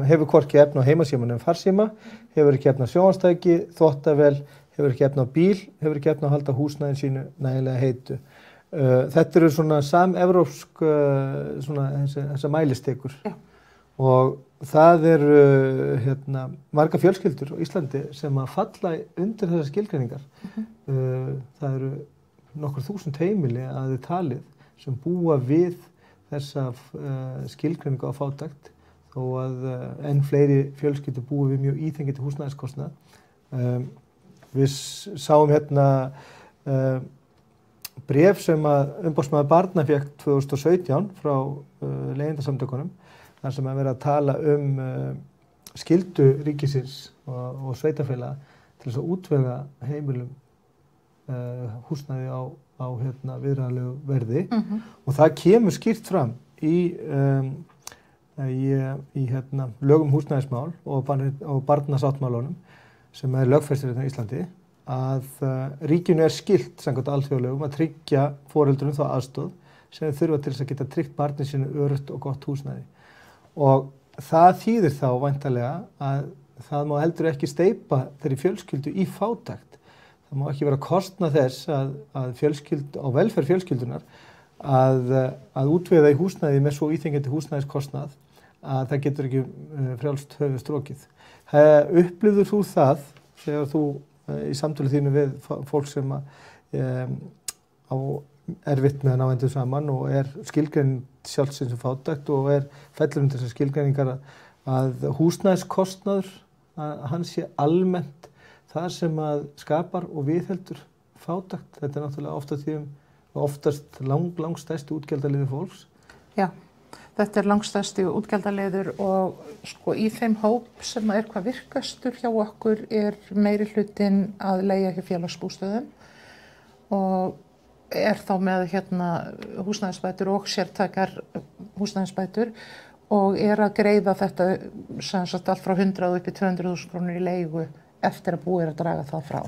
hefur hvorki efni á heimasímanum farsíma, hefur ekki efni á sjónvarpstæki, þvottavél, hefur ekki efni á bíl, hefur ekki efni á að halda húsnæðin sínu nægilega heitu. Þetta eru svona samevrópsk þessar mælistikur. Já. Og það eru margar fjölskyldur á Íslandi sem að falla undir þessar skilgreiningar. Það eru nokkur þúsund heimili að þið talið sem búa við þessa skilgreiningu á fátækt þó að enn fleiri fjölskyldur búa við mjög íþengjandi húsnæðiskostnað. Við sáum bréf sem að umboðsmaður barna fékk 2017 frá leigjendasamtökunum þar sem að vera að tala skyldu ríkisins og sveitarfélaga til þess að útvega heimilum húsnæði á viðráðanlegu verði og það kemur skýrt fram í lögum húsnæðismál og barnasáttmálunum sem er lögfestir í Íslandi að ríkinu skylt samkvæmt alþjóðalögum að tryggja foreldrum þá aðstoð sem þurfa til þess að geta tryggt barni sínu öruggt og gott húsnæði. Og það þýðir þá væntanlega að það má heldur ekki steypa þeirri fjölskyldu í fátækt. Það má ekki vera kostnað þess á velferð fjölskyldunar að útvega í húsnæði með svo íþengjandi húsnæðiskostnað að það getur ekki frjálst höfuð strokið. Upplifðir þú það þegar þú í samtölu þínu við fólk sem á erfitt með að ná endum saman og skilgreind sjálfsins sem fátækt og fellur undir þessar skilgreiningar að húsnæðiskostnaður að hann sé almennt það sem að skapar og viðheldur fátækt. Þetta er náttúrulega oftast langstærsti útgjaldaliður fólks. Já, þetta er langstærsti útgjaldaliður og sko í þeim hóp sem er hvað virkastur hjá okkur er meiri hlutinn að leigja hjá félagsbústöðum og þá með húsnæðisbætur og sértækar húsnæðisbætur og að greiða þetta sem sagt allt frá 100 upp í 200.000 krónur í leigu eftir að búið að draga það frá.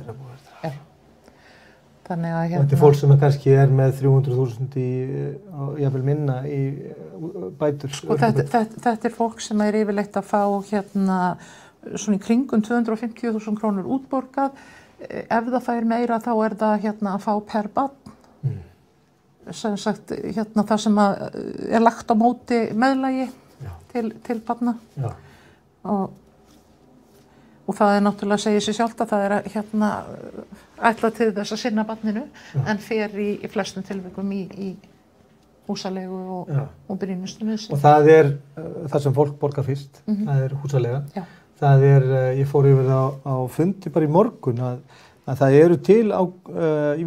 Ja. Þannig að og þetta fólk sem kannski með 300.000 jafnvel minna í bætur. Sko þetta fólk sem yfirleitt að fá svona í kringum 250.000 krónur útborgað. Ef það fær meira þá það að fá per barn. Sem sagt það sem lagt á móti meðlagi til barna. Já. Og það náttúrulega segir sig sjálft að það ætlað til þess að sinna barninu en fer í flestum tilvikum í húsalegu og brýnustu miðstöð. Og það það sem fólk borgar fyrst, það húsalega. Já. Það ég fór yfir það á fundi bara í morgun að það eru til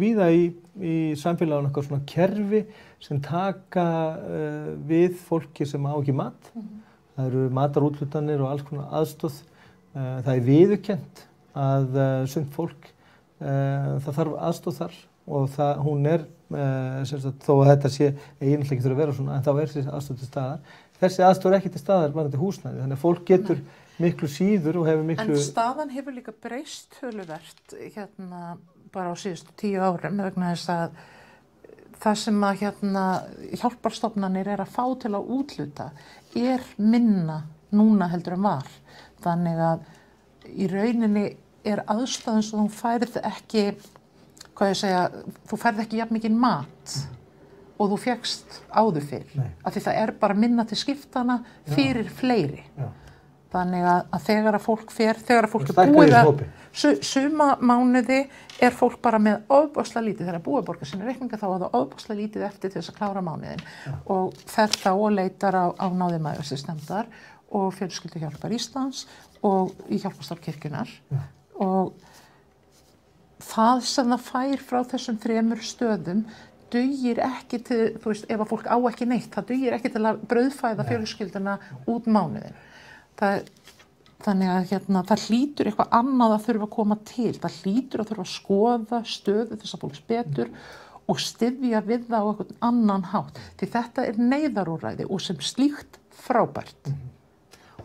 víða í samfélaginu eitthvað svona kerfi sem taka við fólki sem á ekki mat. Það eru matarúthlutanir og alls konar aðstoð. Það viðurkennt að sumt fólk það þarf aðstoð þar og hún þó að þetta sé eiginlega ekki þurfa að vera svona en þá þessi aðstoð til staðar. Þessi aðstoð ekki til staðar varðandi húsnæði þannig að fólk getur miklu síður og hefur miklu... En staðan hefur líka breyst töluvert bara á síðustu 10 árum vegna þess að það sem að hjálparstofnanir að fá til að úthluta minna núna heldur en var. Þannig að í rauninni aðstæðan svo þú færð ekki, þú færð ekki jafn mikinn mat og þú fékkst áður fyrr. Af því það bara minna til skiptana fyrir fleiri. Já. Þannig að þegar fólk búið suma mánuði fólk bara með ofboðslega lítið. Þegar búið að borga sinni reikninga þá það ofboðslega lítið eftir til þess að klára mánuðin. Og fer þá og leitar á náði mæðursystemdar og Fjölskylduhjálpar Íslands og í Hjálparstarf kirkjunnar. Og það sem það fær frá þessum 3 stöðum dugir ekki til, þú veist, ef að fólk á ekki neitt, það dugir ekki til að brauðfæða fjölskylduna út mánuðin. Þannig að það hlýtur eitthvað annað að þurfa að koma til. Það hlýtur að þurfa að skoða stöðu þessa fólks betur og styðja við það á einhvern annan hátt. Því þetta neyðarúrræði og sem slíkt frábært.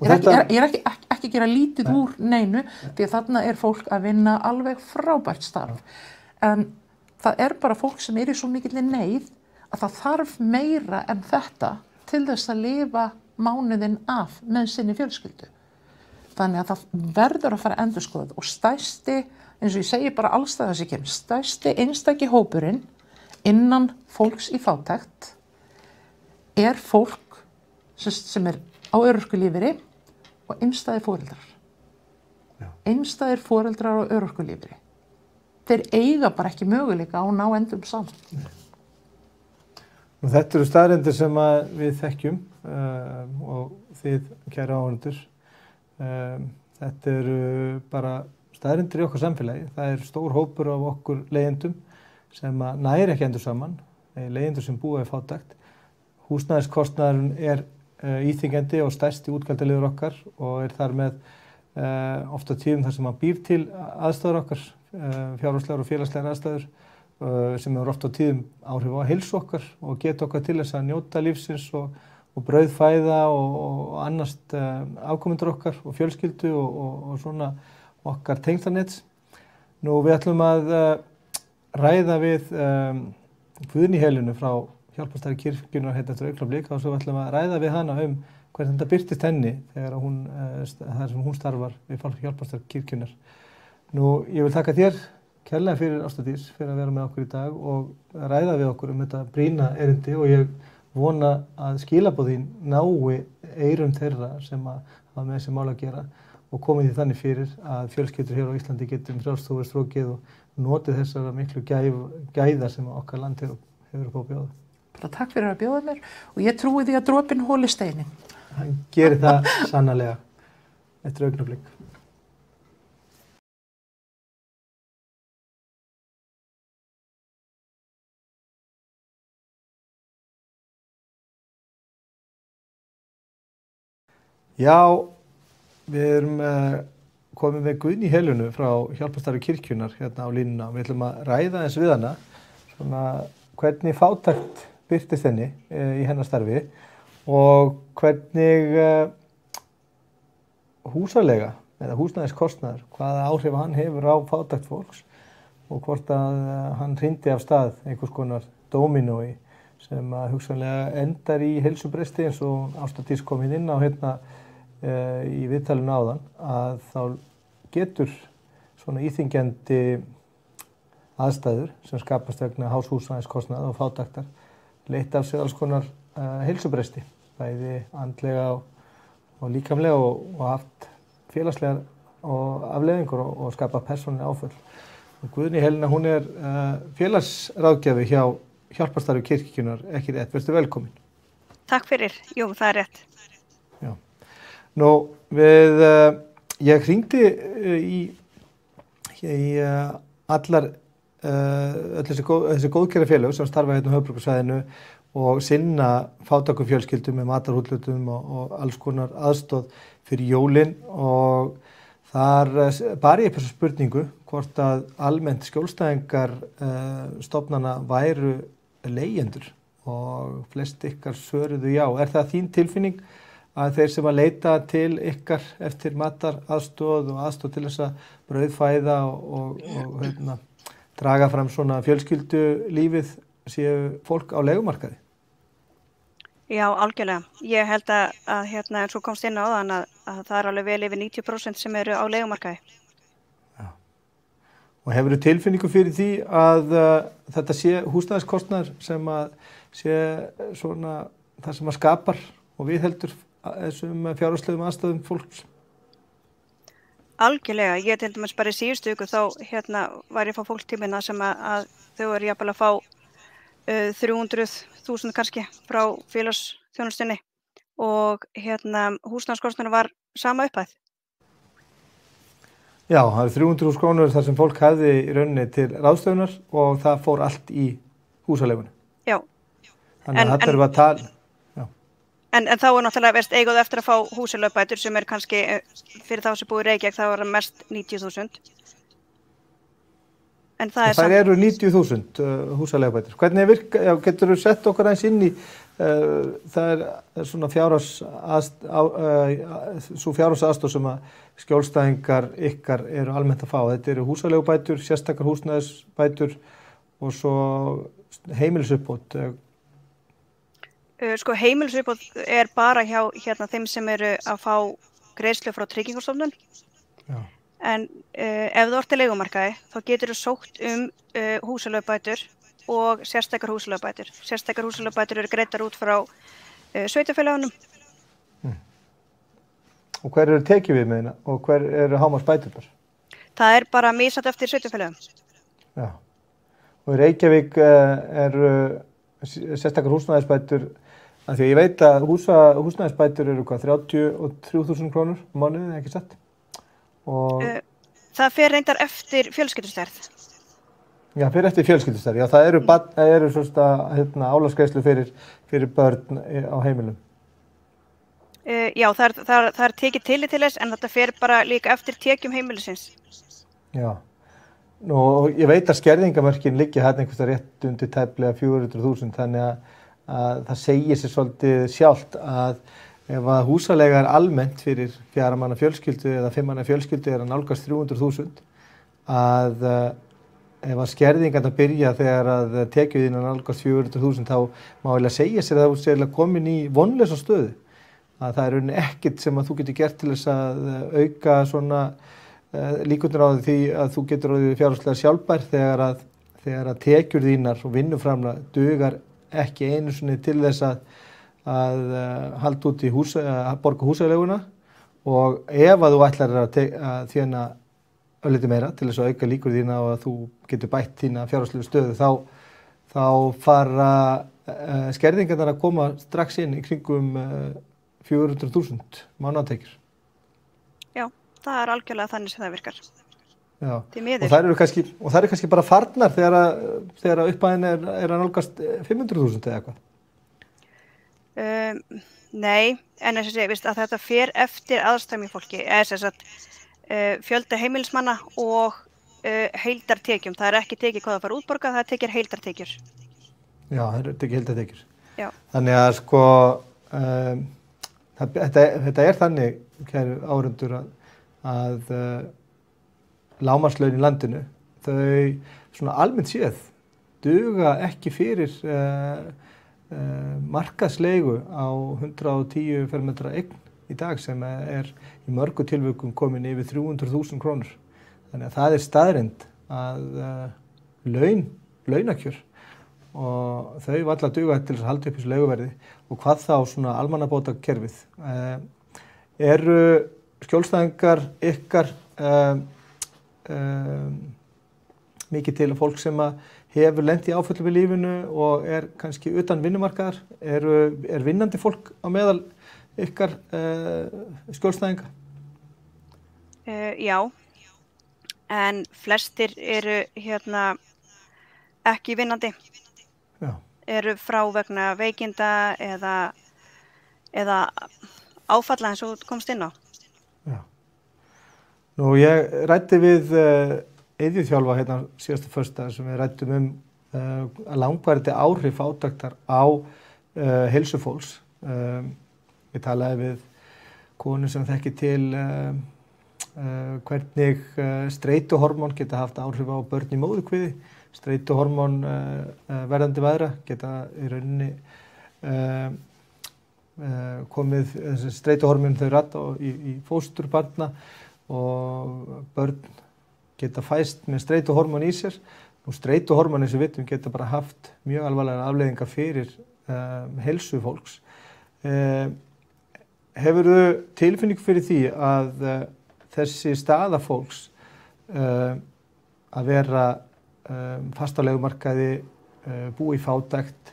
Ég ekki gera lítið úr neinu því að þarna fólk að vinna alveg frábært starf. En það bara fólk sem í svo mikilli neyð að það þarf meira en þetta til þess að lifa mánuðinn af með sinni fjölskyldu. Þannig að það verður að fara endurskoðað og stærsti, eins og ég segi bara allstaðar sem kemur, stærsti einstaki hópurinn innan fólks í fátækt fólk sem á örorkulífeyri og einstæðir foreldrar. Einstæðir foreldrar á örorkulífeyri. Þeir eiga bara ekki möguleika á að ná endum saman. Þetta eru staðreyndir sem við þekkjum og þið kæra áhorfendur. Þetta eru bara staðreyndir í okkar samfélagi. Það stór hópur af okkur leigjendum sem næri ekki endur saman, leigjendur sem búa í fátækt. Húsnæðiskostnaðurinn íþyngjandi og stærsti útgjaldaliður okkar og þar með oft á tíðum þar sem býr til aðstæður okkar, fjárhagslegar og félagslegar aðstæður sem oft á tíðum áhrif á heilsu okkar og geta okkar til þess að njóta lífsins og brauðfæða og annast afkomendur okkar og fjölskyldu og svona okkar tengdanets. Nú við ætlum að ræða við Guðný Helenu frá Hjálparstarfi kirkjunnar eftir augnablik og svo ætlum að ræða við hana hvernig þetta birtist henni þegar þar sem hún starfar við Hjálparstarfi kirkjunnar. Nú ég vil þakka þér kærlega fyrir Ástadís fyrir að vera með okkur í dag og ræða við okkur þetta brýna erindi og ég vona að skilaboðin nái eyrum þeirra sem hafa með þessi mál að gera og komið því þannig fyrir að fjölskyldur hér á Íslandi getum frjálst og strókið og notið þessara miklu gæða sem okkar land hefur upp á að bjóða. Bara takk fyrir að bjóða mér og ég trúi því að dropinn hóli steinin. Hann gerir það sannarlega eftir augnablik. Já, við erum komin með Guðný Helenu frá Hjálparstarfi kirkjunnar hérna á línuna. Við ætlum að ræða eins við hana, svona hvernig fátækt birtist henni í hennar starfi og hvernig húsaleiga eða húsnæðiskostnaður, hvaða áhrif hann hefur á fátækt fólks og hvort að hann hrindi af stað einhvers konar dóminói sem að hugsanlega endar í heilsubresti eins og Ásta Dís kom inn á hérna í viðtalinu áðan, að þá getur svona íþyngjandi aðstæður sem skapast vegna hás húsnæðiskostnaðar og fátæktar leitt af sér alls konar heilsubresti, bæði andlega og líkamlega og haft félagslegar og afleiðingur og skapa persónuleg áföll. Og Guðný Helena, hún félagsráðgjafi hjá Hjálparstarfi Kirkjunnar, ekki rétt, vertu velkomin. Takk fyrir, jú, það er rétt. Já. Nú, ég hringdi í allar þessi góðgerðarfélög sem starfa hérna á höfuðborgarsvæðinu og sinna fátækum fjölskyldum með matarútlutum og alls konar aðstoð fyrir jólin, og þar bar ég upp þessu spurningu hvort að almennt skjólstæðingar stofnana væru leigjendur, og flest ykkar svöruðu já. Er það þín tilfinning að þeir sem að leita til ykkar eftir mataraðstoð og aðstoð til þess að brauðfæða og draga fram svona fjölskyldulífið séu fólk á leigumarkaði? Já, algjörlega. Ég held að eins og komst inn á þann að það er alveg vel yfir 90% sem eru á leigumarkaði. Já. Og hefurðu tilfinningu fyrir því að þetta sé húsnæðiskostnaður sem að sé svona það sem að skapar og viðheldur þessum fjárhagslegum aðstæðum fólks? Algjörlega. Ég til dæmis bara í síðustu viku þá var ég að fá fólk til minna sem að þau eru jafnvel að fá 300.000 kannski frá félagsþjónustunni og húsnæðiskostnaður var sama upphæð. Já, það er 300.000 krónur þar sem fólk hefði í rauninni til ráðstöfunar og það fór allt í húsaleiguna. Já. Þannig að þetta erum við að tala. Já. En þá er náttúrulega eigoð eftir að fá húsaleigubætur sem er kannski fyrir þá sem búið í Reykjavík þá er mest 90.000. En það eru 90.000 húsaleigubætur. Hvernig getur þú sett okkar eins inn í það er svona svo fjárhagsaðstoð sem að skjólstæðingar ykkar eru almennt að fá. Þetta eru húsaleigubætur, sérstakar húsnæðisbætur og svo heimilisuppbót. Sko heimilisuppbót er bara hjá þeim sem eru að fá greiðslu frá Tryggingastofnun. Já. En ef þú ert til leigumarkaði þá getur þú sótt húsaleigubætur og sérstakar húsaleigubætur. Sérstakar húsaleigubætur eru greiddar út frá sveitarfélögunum. Og hver eru tekjuviðmiðin og hver eru hámarksbæturnar? Það er bara misjafnt eftir sveitarfélögum. Já. Og í Reykjavík eru sérstakar húsnæðisbætur, af því að ég veit að húsnæðisbætur eru 33.000 krónur á mánuði, ekki satt? Það fer reyndar eftir fjölskyldustærð. Já, fer eftir fjölskyldustærð. Já, það eru svona álagsgreiðslur fyrir börn á heimilum. Já, það er tekið tillit til þess, en þetta fer bara líka eftir tekjum heimilisins. Já. Nú, ég veit að skerðingamörkin liggja hérna einhvers staðar rétt undir tæplega 400.000, þannig að það segir sér svolítið sjálft að ef að húsaleiga er almennt fyrir 4 manna fjölskyldu eða 5 manna fjölskyldu er að nálgast 300.000, að ef að skerðingarnar byrja þegar að tekjuðin er nálgast 400.000 þá má eiginlega segja sér að þú er komin í vonlausa stöðu. Að það er ekkert sem að þú getur gert til þess að auka svona líkurnar á því að þú getur orðið fjárhagslega sjálfbær þegar að tekjur þínar og vinnuframlag dugar ekki einu sinni til þess að halda út í að borga húsaleiguna, og ef að þú ætlar að þjóna örlítið meira til þess að auka líkur þína og að þú getur bætt þína fjárhagslegu stöðu þá fara skerðingarnar að koma strax inn í kringum 400.000 mánaðartekjur. Já, það er algjörlega þannig sem það virkar. Já, og það eru kannski bara farnar þegar upphæðin er að nálgast 500.000 eða eitthvað. Nei, en þess að segja að þetta fer eftir aðstæðum í fólki, eða þess að fjölda heimilismanna og heildartekjum. Það er ekki tekið hvað það fara útborgað, það tekir heildartekjur. Já, það er tekið heildartekjur. Já. Þannig að þetta þannig, kæru áhorfendur, að lágmarkslaun í landinu, þau svona almennt séð duga ekki fyrir markaðsleigu á 110 fermetra eign í dag sem í mörgu tilvikum komin yfir 300.000 krónur. Þannig að það staðreynd að launakjör og þau varla duga til að halda upp þessu leiguverði og hvað þá svona almannabótakerfið. Eru skjólstæðingar ykkar mikið til fólk sem hefur lent í áföllum í lífinu og kannski utan vinnumarkaðar? Er vinnandi fólk á meðal ykkar skjólstæðinga? Já, en flestir eru ekki vinnandi. Já. Eru frá vegna veikinda eða áfalla eins og komst inn á. Já. Nú, ég ræddi við iðjuþjálfa hérna síðasta föstudag sem við ræddum langvarandi áhrif fátæktar á heilsu fólks. Ég talaði við konu sem þekki til hvernig streituhormón geta haft áhrif á börn í móðurkviði. Streituhormón verðandi mæðra geta í rauninni komið, streituhormón þau rata í fósturbarna og börn geta fæst með streituhormón í sér. Og streituhormón eins og við vitum geta bara haft mjög alvarlegar afleiðingar fyrir heilsu fólks. Hefurðu tilfinningu fyrir því að þessi staða fólks að vera fast á leigumarkaði, búa í fátækt,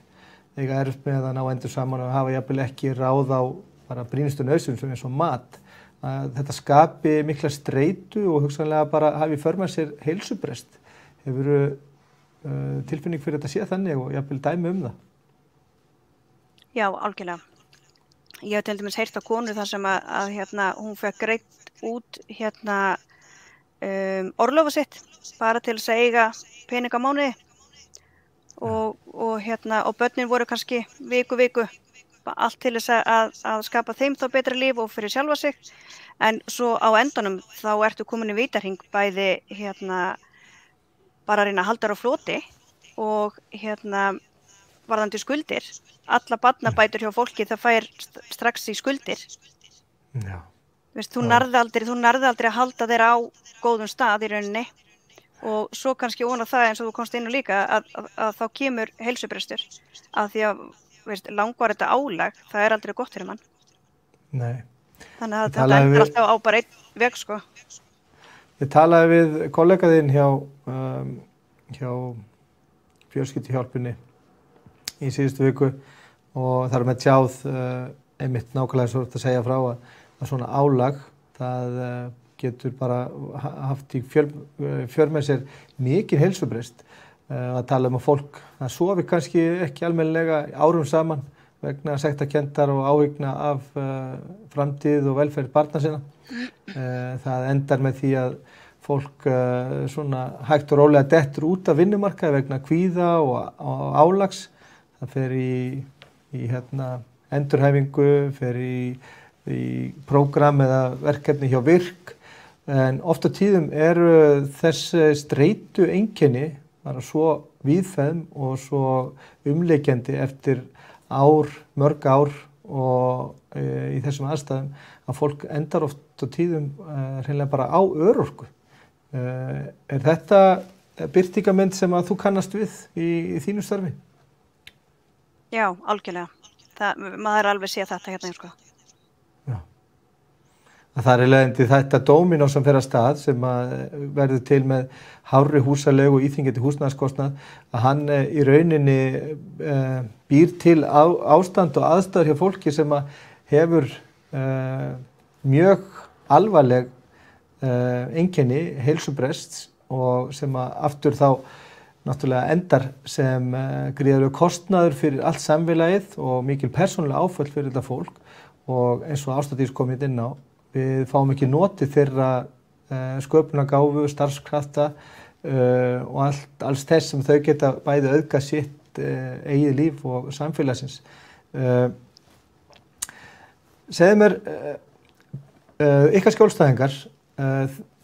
eiga erfitt með að ná endur saman og hafa jafnvel ekki ráð á bara brýnustu nauðsynjum sem eins og mat, að þetta skapi mikla streitu og hugsanlega bara hafi í för með sér heilsubrest. Hefurðu tilfinning fyrir þetta sé þannig og jafnvel dæmi það? Já, algjörlega. Ég hef til dæmis heyrt á konu þar sem að hún fekk greitt út orlofa sitt bara til þess að eiga peninga á mánuði og börnin voru kannski viku allt til þess að skapa þeim þá betra líf og fyrir sjálfa sig, en svo á endanum þá ertu komin í vítahring bæði bara að reyna að halda þér á floti og varðandi skuldir. Alla barnabætur hjá fólki það fær strax í skuldir. Já. Þú nærði aldrei að halda þér á góðum stað í rauninni og svo kannski ofan á það eins og þú komst inn á líka að þá kemur heilsubrestur af því að langvarandi álag það aldrei gott fyrir mann. Nei. Þannig að þetta endur alltaf á bara einn veg sko. Ég talaði við kollega þinn hjá Fjölskylduhjálpinni í síðustu viku og þar með tjáð einmitt nákvæmlega svo að segja frá að svona álag það getur bara haft í för með sér mikinn heilsubrest. Að tala að fólk það sofi kannski ekki almennilega árum saman vegna sektarkenndar og áhyggna af framtíð og velferð barna sinna. Það endar með því að fólk svona hægt og rólega dettur út af vinnumarkaði vegna kvíða og álags. Það fer í endurhæfingu, fer í prógram eða verkefni hjá virk, en oft á tíðum eru þessi streitu einkenni bara svo víðfeðm og svo umleikjandi eftir mörg ár og í þessum aðstæðum að fólk endar oft á tíðum hreinlega bara á örorku. Er þetta birtingarmynd sem að þú kannast við í þínu starfi? Já, algjörlega. Maður alveg sé þetta hérna sko. Já. Það er leiðandi þetta dóminó sem fer að stað sem að verður til með hárri húsaleigu og íþyngjandi húsnæðiskostnað, að hann í rauninni býr til ástand og aðstæður hjá fólki sem að hefur mjög alvarleg einkenni heilsubrests og sem að aftur þá náttúrulega endar sem gríðarlegur kostnaður fyrir allt samfélagið og mikil persónuleg áföll fyrir þetta fólk og eins og Ásta Dís kom inn á, við fáum ekki notið þeirra sköpunargáfu, starfskrafta og alls þess sem þau geta bæði auðgað sitt eigið líf og samfélagsins. segðu mér, ykkar skjólstæðingar,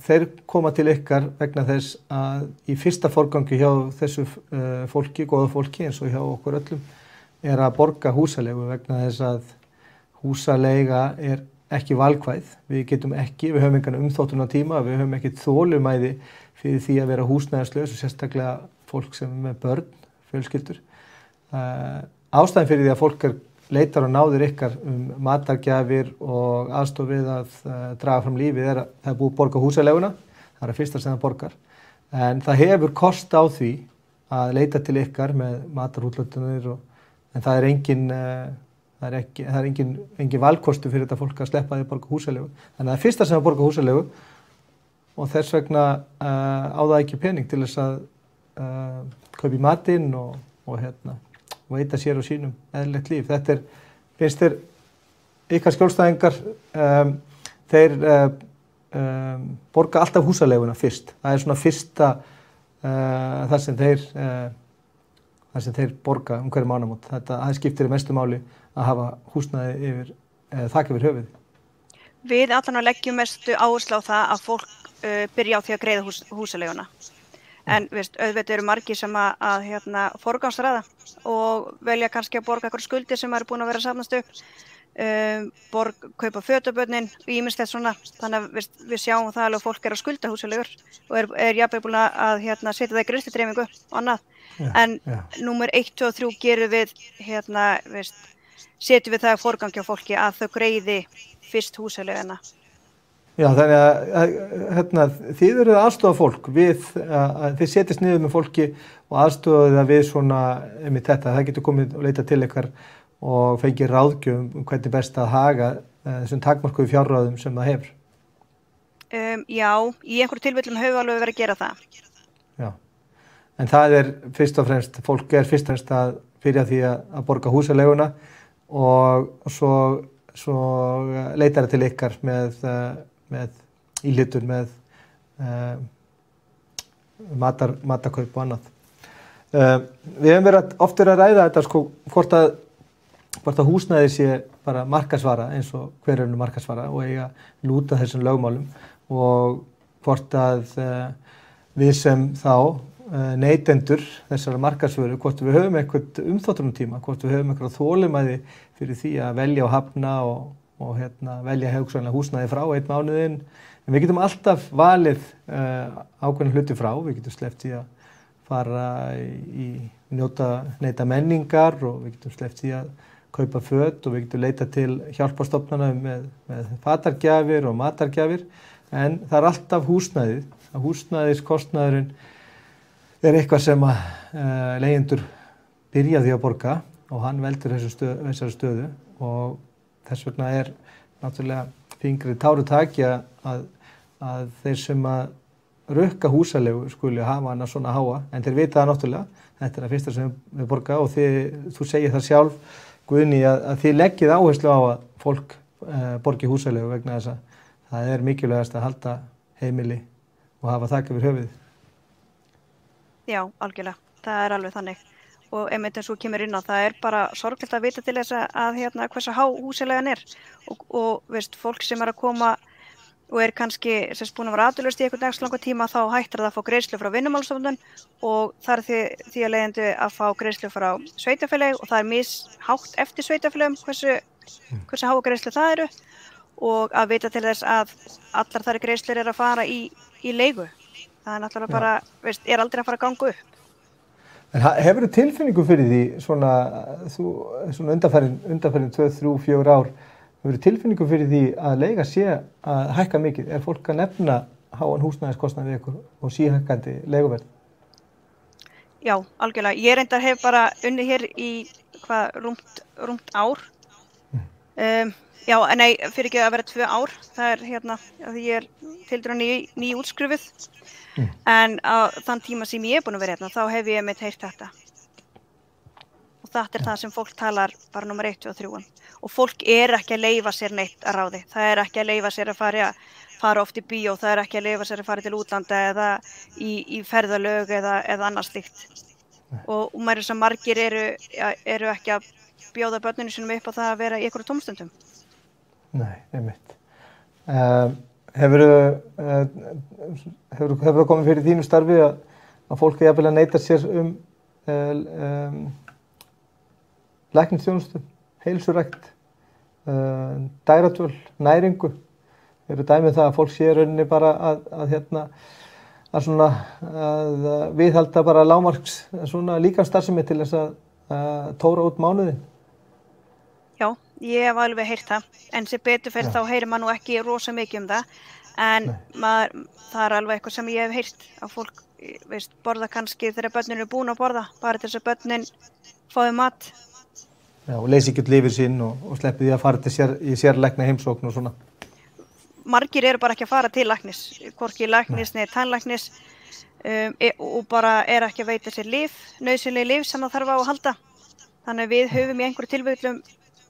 þeir koma til ykkar vegna þess að í fyrsta forgangi hjá þessu fólki, góða fólki eins og hjá okkur öllum, að borga húsaleigu vegna þess að húsaleiga ekki valkvæð. Við höfum engan umþóttunartíma, við höfum ekki þolinmæði fyrir því að vera húsnæðislaus og sérstaklega fólk sem er með börn, fjölskyldur. Ástæðan fyrir því að fólk leitar á náðir ykkar matargjafir og aðstoð við að draga fram lífið að það búið að borga húsaleiguna. Það að fyrsta sem það borgar. En það hefur kost á því að leita til ykkar með matarúthluttanir en það er engin valkostu fyrir þetta fólk að sleppa því að borga húsaleigu. Þannig að það fyrsta sem það borga húsaleigu og þess vegna á það ekki pening til þess að kaupa í matinn og veita sér og sínum eðlilegt líf. Þetta finnst þér ykkar skjólstæðingar, þeir borga alltaf húsaleiguna fyrst. Það er svona fyrsta þar sem þeir borga hverju mánaðamót. Það skiptir mestu máli að hafa húsnæði þak yfir höfuð. Við allan að leggjum mestu áherslu á það að fólk byrja á því að greiða húsaleiguna. En auðvitað eru margir sem að forgangsraða og velja kannski að borga eitthvað skuldir sem eru búin að vera að safnast upp, kaupa fötabörnin og ýmislegt svona. Þannig að við sjáum það alveg að fólk að skulda húsaleigur og jafnvel búin að setja það í greiðsludreifingu og annað. En númer 1, 2 og 3 gerum við, setjum við það í forgangi á fólki að þau greiði fyrst húsaleiguna. Já, þannig að þið eruð aðstoða fólk þið setjast niður með fólki og aðstoða það við svona þetta. Það getur komið og leita til ykkar og fengið ráðgjöf hvernig best að haga þessum takmarkuðu fjárráðum sem það hefur. Já, í einhverjum tilfellum höfum við alveg verið að gera það. Já, en það fyrst og fremst, fólk fyrst og fremst að byrja því að borga húsaleiguna og svo leitar það til ykkar með íhlutun, með matarkaup og annað. Við hefum oft verið að ræða þetta hvort að húsnæði sé bara markaðsvara eins og hver önnur markaðsvara og eiga lúta þessum lögmálum og hvort að við sem þá neytendur þessara markaðsvöru, hvort við höfum eitthvað umþóttunartíma, hvort við höfum eitthvað þolinmæði fyrir því að velja og hafna og velja hugsanlega húsnæði frá 1 mánuðinn. En við getum alltaf valið ákveðna hluti frá. Við getum sleppt í að fara í neyta menningar og við getum sleppt í að kaupa föt og við getum leita til hjálparstofnana með fatargjafir og matargjafir. En það alltaf húsnæðið. Húsnæðiskostnaðurinn eitthvað sem leigjendur byrja því að borga og hann veldur þessari stöðu og þess vegna náttúrulega fingri táru taki að þeir sem að rukka húsaleigu skuli hafa hana svona háa, en þeir vita það náttúrulega, þetta það fyrsta sem við borga og þú segir það sjálf, Guðný, að þið leggið áherslu á að fólk borgi húsaleigu vegna þess að það mikilvægast að halda heimili og hafa þak yfir höfuðið. Já, algjörlega, það alveg þannig. Og einmitt eins og kemur inn á, það bara sorglegt að vita til þess að hversu há húsaleigan og fólk sem að koma og kannski búin að vera atvinnulaust í einhvern dagslanga tíma, þá hættir það að fá greiðslu frá Vinnumálastofnun og það því að leiðandi að fá greiðslu frá sveitarfélagi og það mishátt eftir sveitarfélagum hversu háa greiðslu það eru og að vita til þess að allar þær greiðslur að fara í leigu. Það náttúrulega bara, aldrei að fara að ganga upp. En hefur þú tilfinningu fyrir því svona undanfarin 2, 3, 4 ár, hefur þú tilfinningu fyrir því að leiga sé að hækka mikið? Er fólk að nefna háan húsnæðiskostnað við ykkur og síhækkandi leiguverð? Já, algjörlega. Ég reyndar hef bara unnið hér í rúmt ár. Já, nei, fyrir ekki að vera 2 ár. Það að ég tiltölulega ný útskrifuð. En á þann tíma sem ég búin að vera hérna, þá hef ég heyrt þetta. Og þetta það sem fólk talar bara númer 1, 2 og 3. Og fólk ekki að leyfa sér neitt að ráði. Það ekki að leyfa sér að fara oft í bíó, það ekki að leyfa sér að fara til útlanda eða í ferðalög eða annað slíkt. Og maður sem margir eru ekki að bjóða börnunum sínum upp á það að vera í einhverjum tómstundum. Nei, einmitt. Hefur það komið fyrir þínu starfi að fólk er jafnvel að neita sér læknisþjónustu, heilsurækt, dægradvöl, næringu? Eru dæmið það að fólk sé rauninni bara að viðhalda bara lágmarks svona líkamsstarfsemi til þess að tóra út mánuðinn? Já, ég hef alveg heyrt það, en sem betur fyrir þá heyrir maður nú ekki rosa mikið það, en það er alveg eitthvað sem ég hef heyrt að fólk, borða kannski þegar börnin eru búin að borða, bara til þess að börnin fái mat. Já, og leysi ekki út lífið sín og sleppi því að fara í sérlækna heimsókn og svona. Margir eru bara ekki að fara til læknis, hvorki læknis neða tannlæknis og bara eru ekki að veita sér nauðsynleg lyf sem það þarf á að halda. Þannig að við höfum í einhverju tilfellum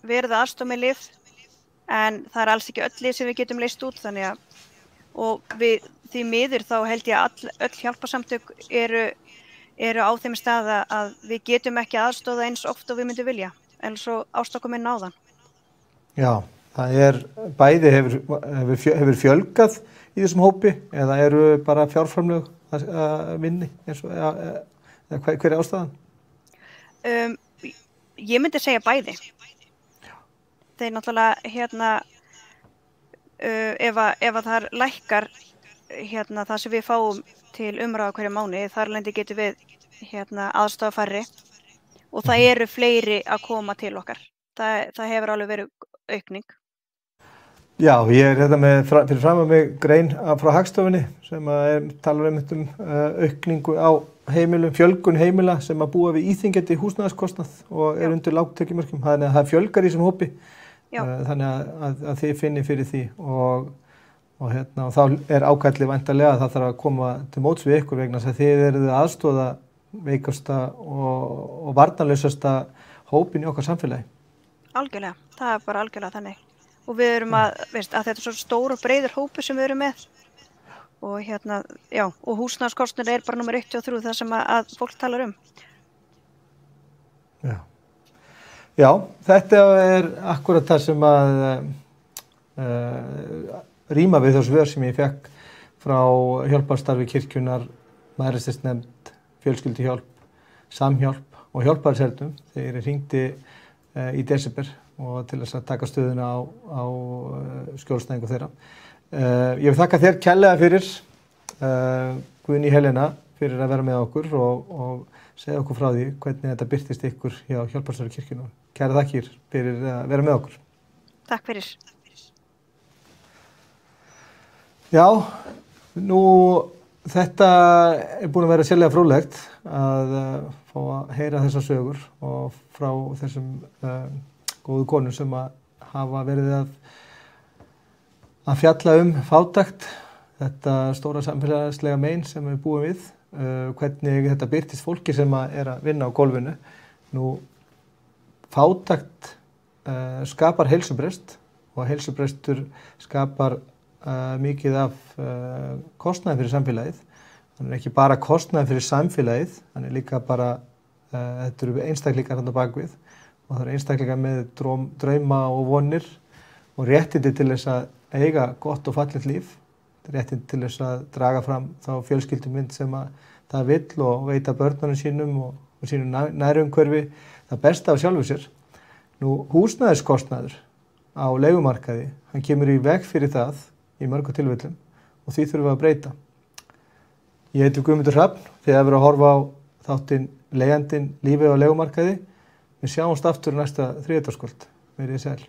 verið að aðstoða með lyf, en það er alls ekki öll lyf sem við getum leyst út, þannig að, og við því miður þá held ég að öll hjálparsamtök eru á þeim stað að við getum ekki aðstoða eins oft og við myndum vilja, en svo ástakum inn á þann. Já, það er bæði hefur fjölgað í þessum hópi eða eru bara fjárframlög að vinni eða hver er ástæðan? Ég myndi segja bæði. Þeir náttúrulega ef að það lækkar það sem við fáum til umræða hverju mánuði, þar lendi getum við aðstoða færri og það eru fleiri að koma til okkar. Það hefur alveg verið aukning. Já, ég er fyrir fram að mig grein frá Hagstofunni sem talar aukningu á heimilum, fjölgun heimila sem að búa við íþyngjandi húsnæðiskostnað og undir lágtekjumörkum. Þannig að það fjölgar í þessum hópi. Þannig að þið finnið fyrir því og þá er ákallið væntanlega að það þarf að koma til móts við ykkur vegna þess að þið eruð að aðstoða veikasta og varnarlausasta hópin í okkar samfélagi. Algjörlega, það er bara algjörlega þannig. Og við erum að þetta er svo stór og breiður hópur sem við erum með. Og og húsnæðiskostnaður er bara númer 1 og 3 það sem að fólk talar um. Já, þetta er akkurat það sem að ríma við þessu svör sem ég fekk frá hjálparstarfi kirkjunnar, mæðrastyrksnefnd, fjölskylduhjálp, samhjálp og hjálparsernum þegar ég hringdi í desember og til þess að taka stöðuna á skjólstæðingu þeirra. Ég vil þakka þér kærlega fyrir, Guðný Helena, fyrir að vera með okkur og segja okkur frá því hvernig þetta birtist ykkur hjá hjálparstarfi kirkjunnar. Kæra þakkir fyrir að vera með okkur. Takk fyrir. Já, þetta er búin að vera sérlega fróðlegt að fá að heyra þessar sögur og frá þessum góðu konum sem að hafa verið að fjalla fátækt, þetta stóra samfélagslega mein sem við búum við, hvernig þetta birtist fólki sem er að vinna á gólfinu. Fátækt skapar heilsubrest og heilsubrestur skapar mikið af kostnaði fyrir samfélagið. Þannig ekki bara kostnaði fyrir samfélagið, þannig líka bara þetta eru einstaklingar þarna bakvið og það eru einstaklingar með drauma og vonir og réttindi til þess að eiga gott og fallegt líf, réttindi til þess að draga fram þá fjölskyldumynd sem að það vill og veita börnunum sínum og sínu nærumhverfi það besta af sjálfu sér. Húsnæðiskostnaður á leigumarkaði, hann kemur í veg fyrir það í mörgum tilfellum og því þurfum við að breyta. Ég heiti Guðmundur Hrafn, þið hefur verið að horfa á þáttinn Leigjandinn, lífið á leigumarkaði. Við sjáumst aftur næsta þriðjudagskvöld. Verið sæl.